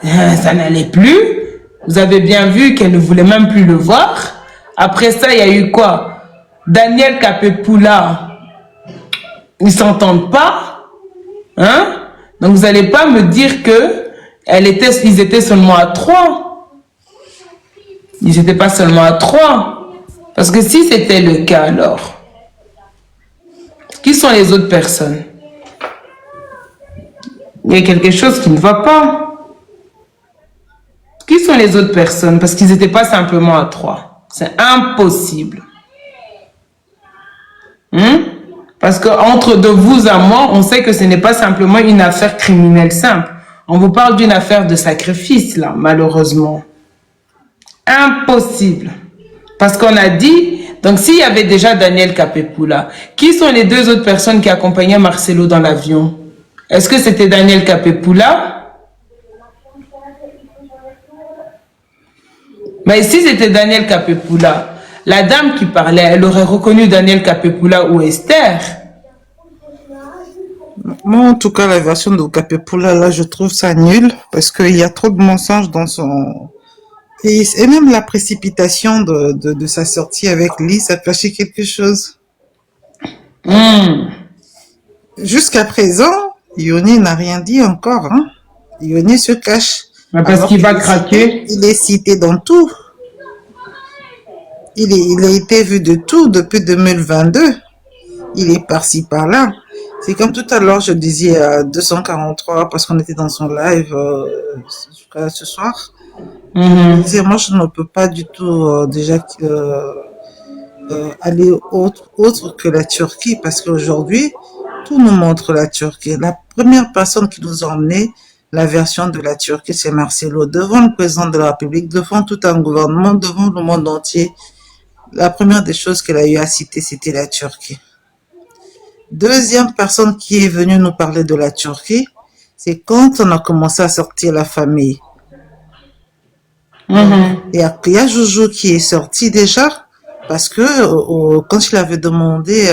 ça n'allait plus. Vous avez bien vu qu'elle ne voulait même plus le voir. Après ça, il y a eu quoi? Daniel Capepula, ils s'entendent pas, hein? Donc vous n'allez pas me dire que ils étaient seulement à 3. Ils n'étaient pas seulement à 3. Parce que si c'était le cas alors, qui sont les autres personnes? Il y a quelque chose qui ne va pas. Qui sont les autres personnes? Parce qu'ils n'étaient pas simplement à 3. C'est impossible. Parce qu'entre de vous à moi, on sait que ce n'est pas simplement une affaire criminelle simple. On vous parle d'une affaire de sacrifice, là, malheureusement. Impossible. Parce qu'on a dit, donc s'il y avait déjà Daniel Capepula, qui sont les deux autres personnes qui accompagnaient Marcelo dans l'avion? Est-ce que c'était Daniel Capepula? Mais si c'était Daniel Capepula, la dame qui parlait, elle aurait reconnu Daniel Capepula ou Esther. Moi, en tout cas, la version de Capepula, là, je trouve ça nul parce qu'il y a trop de mensonges dans son... Et même la précipitation de sa sortie avec Lee, ça cachait quelque chose. Jusqu'à présent, Yoni n'a rien dit encore. Hein. Yoni se cache. Mais parce qu'il va craquer. Il est cité dans tout. Il a été vu de tout depuis 2022. Il est par-ci, par-là. C'est comme tout à l'heure, je disais à 243, parce qu'on était dans son live jusqu'à ce soir. Je disais, moi, je ne peux pas du tout déjà aller autre que la Turquie, parce qu'aujourd'hui, tout nous montre la Turquie. La première personne qui nous a emmené la version de la Turquie, c'est Marcelo, devant le président de la République, devant tout un gouvernement, devant le monde entier. La première des choses qu'elle a eu à citer, c'était la Turquie. Deuxième personne qui est venue nous parler de la Turquie, c'est quand on a commencé à sortir la famille. Et après, il y a Joujou qui est sorti déjà, parce que quand il avait demandé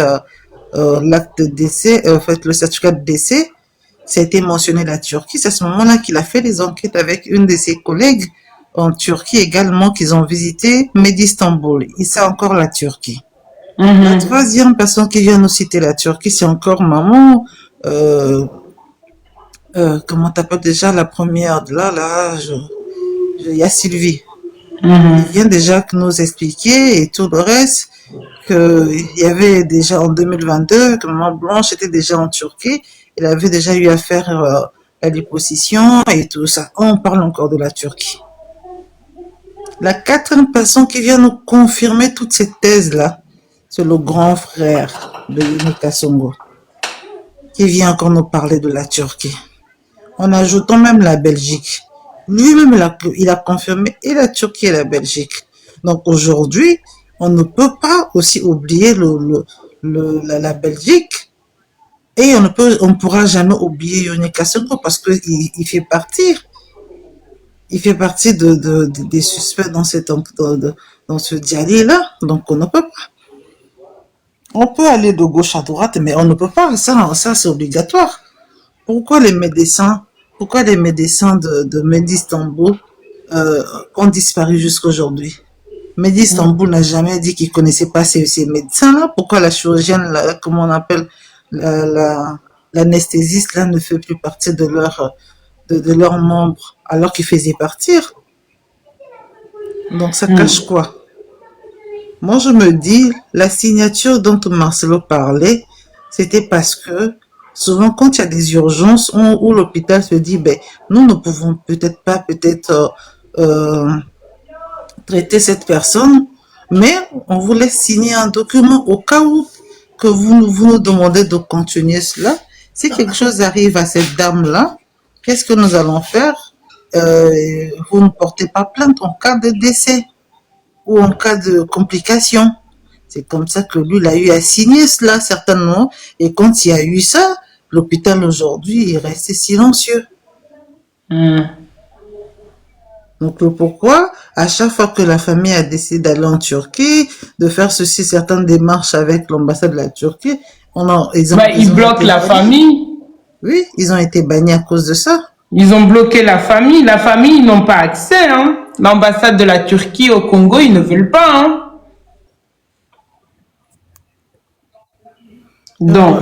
l'acte de décès, en fait, le certificat de décès, ça a été mentionné la Turquie. C'est à ce moment-là qu'il a fait les enquêtes avec une de ses collègues en Turquie également, qu'ils ont visité Medistanbul. Et c'est encore la Turquie. La troisième personne qui vient nous citer la Turquie, c'est encore maman. Comment t'appelles déjà la première de là, il y a Sylvie. Il vient déjà nous expliquer et tout le reste qu'il y avait déjà en 2022 que maman Blanche était déjà en Turquie. Elle avait déjà eu à faire la déposition et tout ça. On parle encore de la Turquie. La quatrième personne qui vient nous confirmer toutes ces thèses-là, c'est le grand frère de Yoni Kassongo, qui vient encore nous parler de la Turquie. En ajoutant même la Belgique. Lui-même, il a confirmé et la Turquie et la Belgique. Donc aujourd'hui, on ne peut pas aussi oublier la Belgique et on ne pourra jamais oublier Yonica Sonko parce que il fait partie des suspects dans ce dialogue-là. Donc on ne peut pas. On peut aller de gauche à droite, mais on ne peut pas. Ça c'est obligatoire. Pourquoi les médecins de Medi Istanbul ont disparu jusqu'aujourd'hui? Medi Istanbul n'a jamais dit qu'il connaissait pas ces médecins-là. Pourquoi la chirurgienne, comment on appelle, l'anesthésiste, là, ne fait plus partie de leurs membres, alors qu'ils faisaient partir? Donc, ça cache quoi? Moi, je me dis, la signature dont Marcelo parlait, c'était parce que souvent, quand il y a des urgences où l'hôpital se dit, ben, nous ne pouvons peut-être pas, traiter cette personne, mais on vous laisse signer un document au cas où que vous nous demandez de continuer cela. Si quelque chose arrive à cette dame-là, qu'est-ce que nous allons faire? Vous ne portez pas plainte en cas de décès ou en cas de complication. C'est comme ça que lui, il a eu à signer cela, certainement. Et quand il y a eu ça, l'hôpital aujourd'hui est resté silencieux. Donc, pourquoi, à chaque fois que la famille a décidé d'aller en Turquie, de faire certaines démarches avec l'ambassade de la Turquie, ils bloquent la famille. Oui, ils ont été bannis à cause de ça. Ils ont bloqué la famille. La famille, ils n'ont pas accès. L'ambassade de la Turquie au Congo, ils ne veulent pas. Donc,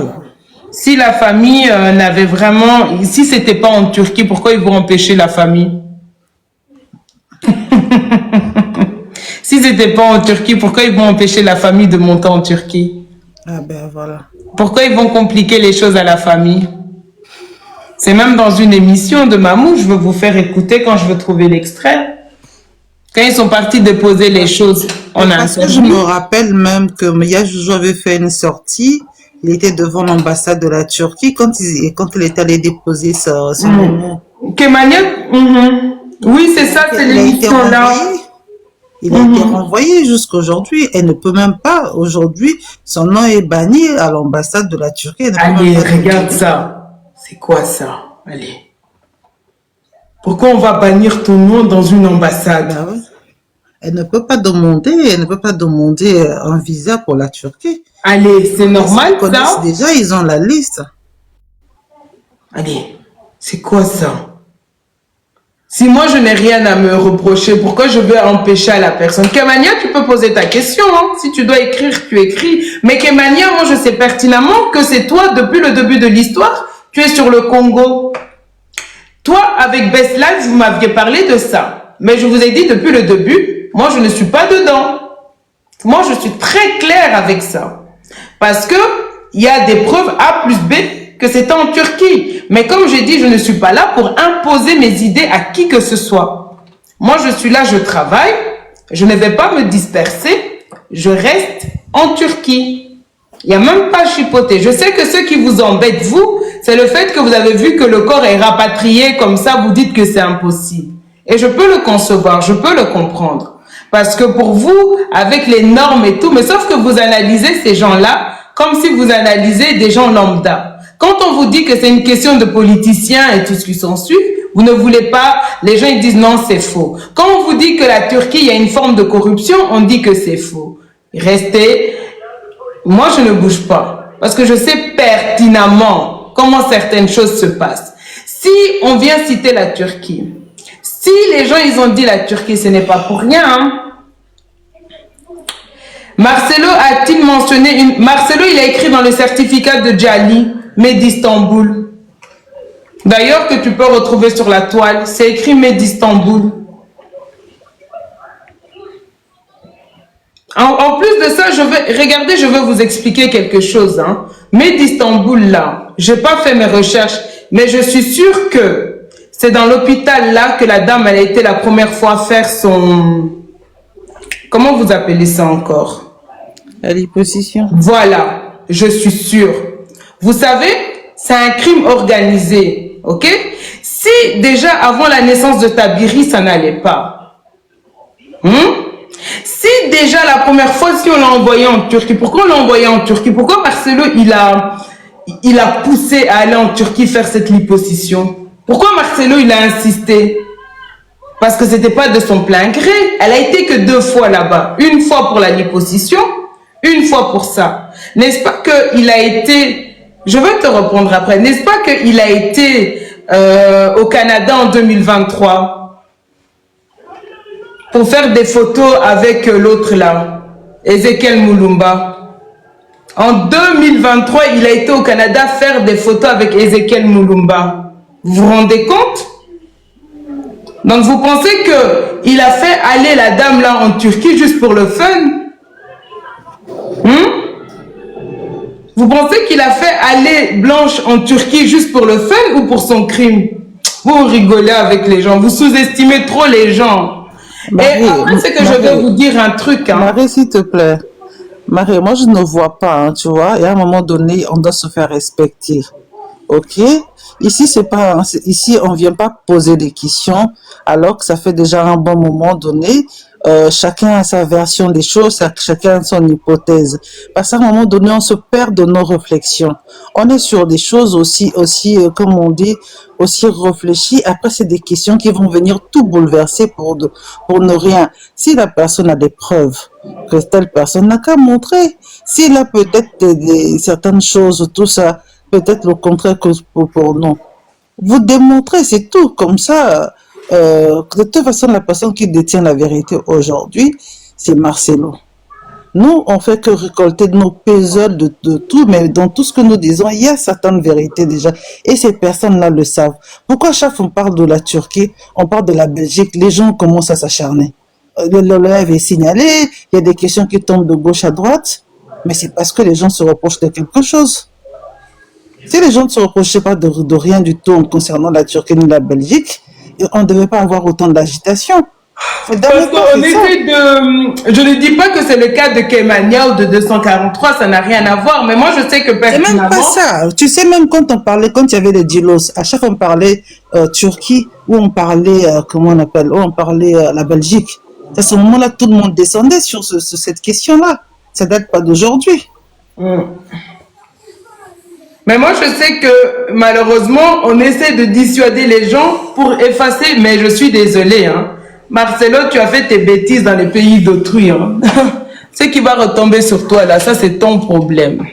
si la famille n'avait vraiment... Si c'était pas en Turquie, pourquoi ils vont empêcher la famille? Si c'était pas en Turquie, pourquoi ils vont empêcher la famille de monter en Turquie? Ah ben voilà. Pourquoi ils vont compliquer les choses à la famille? C'est même dans une émission de Mamou, je veux vous faire écouter quand je veux trouver l'extrait. Quand ils sont partis déposer les choses en Parce que je me rappelle même que Mia Joujou avait fait une sortie. Il était devant l'ambassade de la Turquie quand il est allé déposer son nom. Kemania, oui, c'est ça, c'est l'émission-là. Il a été renvoyé jusqu'aujourd'hui. Elle ne peut même pas, aujourd'hui, son nom est banni à l'ambassade de la Turquie. Allez, regarde ça. C'est quoi ça? Allez. Pourquoi on va bannir ton nom dans une ambassade? Ah ouais. Elle ne peut pas demander un visa pour la Turquie. Allez, c'est normal ça? Déjà, ils ont la liste. Allez, c'est quoi ça? Si moi je n'ai rien à me reprocher, pourquoi je vais empêcher à la personne? Kemania, tu peux poser ta question, Si tu dois écrire, tu écris. Mais Kemania, moi je sais pertinemment que c'est toi, depuis le début de l'histoire, tu es sur le Congo. Toi, avec Best Life, vous m'aviez parlé de ça. Mais je vous ai dit depuis le début, moi je ne suis pas dedans. Moi je suis très claire avec ça. Parce que il y a des preuves A plus B que c'est en Turquie. Mais comme j'ai dit, je ne suis pas là pour imposer mes idées à qui que ce soit. Moi, je suis là, je travaille, je ne vais pas me disperser, je reste en Turquie. Il n'y a même pas chipoté. Je sais que ce qui vous embête, vous, c'est le fait que vous avez vu que le corps est rapatrié comme ça, vous dites que c'est impossible. Et je peux le concevoir, je peux le comprendre. Parce que pour vous, avec les normes et tout, mais sauf que vous analysez ces gens-là comme si vous analysez des gens lambda. Quand on vous dit que c'est une question de politiciens et tout ce qui s'ensuit, vous ne voulez pas, les gens ils disent non, c'est faux. Quand on vous dit que la Turquie, il y a une forme de corruption, on dit que c'est faux. Restez, moi je ne bouge pas, parce que je sais pertinemment comment certaines choses se passent. Si on vient citer la Turquie, si les gens ils ont dit la Turquie, ce n'est pas pour rien, Marcelo a-t-il mentionné Marcelo, il a écrit dans le certificat de Djali, Medi Istanbul. D'ailleurs, que tu peux retrouver sur la toile, c'est écrit Medi Istanbul. En plus de ça, je vais vous expliquer quelque chose. Medi Istanbul, là, j'ai pas fait mes recherches, mais je suis sûre que c'est dans l'hôpital là que la dame, elle a été la première fois faire son... Comment vous appelez ça encore? La liposuction. Voilà, je suis sûre. Vous savez, c'est un crime organisé, ok? Si Si déjà avant la naissance de Tabiri, ça n'allait pas. Si déjà la première fois, si on l'a envoyé en Turquie, pourquoi on l'a envoyé en Turquie? Pourquoi Marcelo, il a poussé à aller en Turquie faire cette liposuction? Pourquoi Marcelo, il a insisté? Parce que c'était pas de son plein gré. Elle a été que 2 fois là-bas. Une fois pour la liposuction, une fois pour ça. N'est-ce pas qu'il a été... Je vais te répondre après. N'est-ce pas qu'il a été au Canada en 2023 pour faire des photos avec l'autre là, Ezekiel Mulumba. En 2023, il a été au Canada faire des photos avec Ezekiel Mulumba. Vous vous rendez compte? Donc vous pensez qu'il a fait aller la dame là en Turquie juste pour le fun? Vous pensez qu'il a fait aller Blanche en Turquie juste pour le fun ou pour son crime? Vous rigolez avec les gens, vous sous-estimez trop les gens. Marie, et après, c'est que Marie, je vais vous dire un truc. Marie, s'il te plaît. Marie, moi, je ne vois pas, tu vois. Et à un moment donné, on doit se faire respecter. OK? Ici, ici, on vient pas poser des questions, alors que ça fait déjà un bon moment donné. Chacun a sa version des choses, chacun a son hypothèse. Parce qu'à un moment donné, on se perd de nos réflexions. On est sur des choses aussi, comme on dit, aussi réfléchies. Après, c'est des questions qui vont venir tout bouleverser pour ne rien. Si la personne a des preuves que telle personne n'a qu'à montrer, s'il a peut-être certaines choses, tout ça, peut-être le contraire que pour nous. Vous démontrez, c'est tout. Comme ça, de toute façon, la personne qui détient la vérité aujourd'hui, c'est Marcelo. Nous, on fait que récolter nos puzzles de tout, mais dans tout ce que nous disons, il y a certaines vérités déjà. Et ces personnes-là le savent. Pourquoi chaque fois on parle de la Turquie, on parle de la Belgique, les gens commencent à s'acharner. Le live est signalé, il y a des questions qui tombent de gauche à droite, mais c'est parce que les gens se reprochent de quelque chose. Si les gens ne se reprochaient pas de rien du tout concernant la Turquie ni la Belgique, on ne devait pas avoir autant d'agitation. Parce qu'on essaie de... Je ne dis pas que c'est le cas de Kemania ou de 243, ça n'a rien à voir, mais moi je sais que personnellement... C'est même pas ça. Tu sais, même quand il y avait les Dilos, à chaque fois on parlait Turquie, ou on parlait, la Belgique. À ce moment-là, tout le monde descendait sur cette question-là. Ça date pas d'aujourd'hui. Mais moi, je sais que malheureusement, on essaie de dissuader les gens pour effacer, mais je suis désolée. Marcelo, tu as fait tes bêtises dans les pays d'autrui. Ce qui va retomber sur toi, là, ça, c'est ton problème.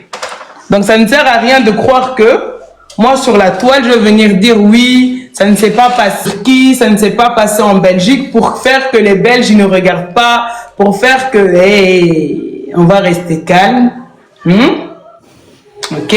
Donc, ça ne sert à rien de croire que moi, sur la toile, je vais venir dire oui, ça ne s'est pas passé ici, ça ne s'est pas passé en Belgique pour faire que les Belges ne regardent pas, pour faire que, hey, on va rester calme. OK?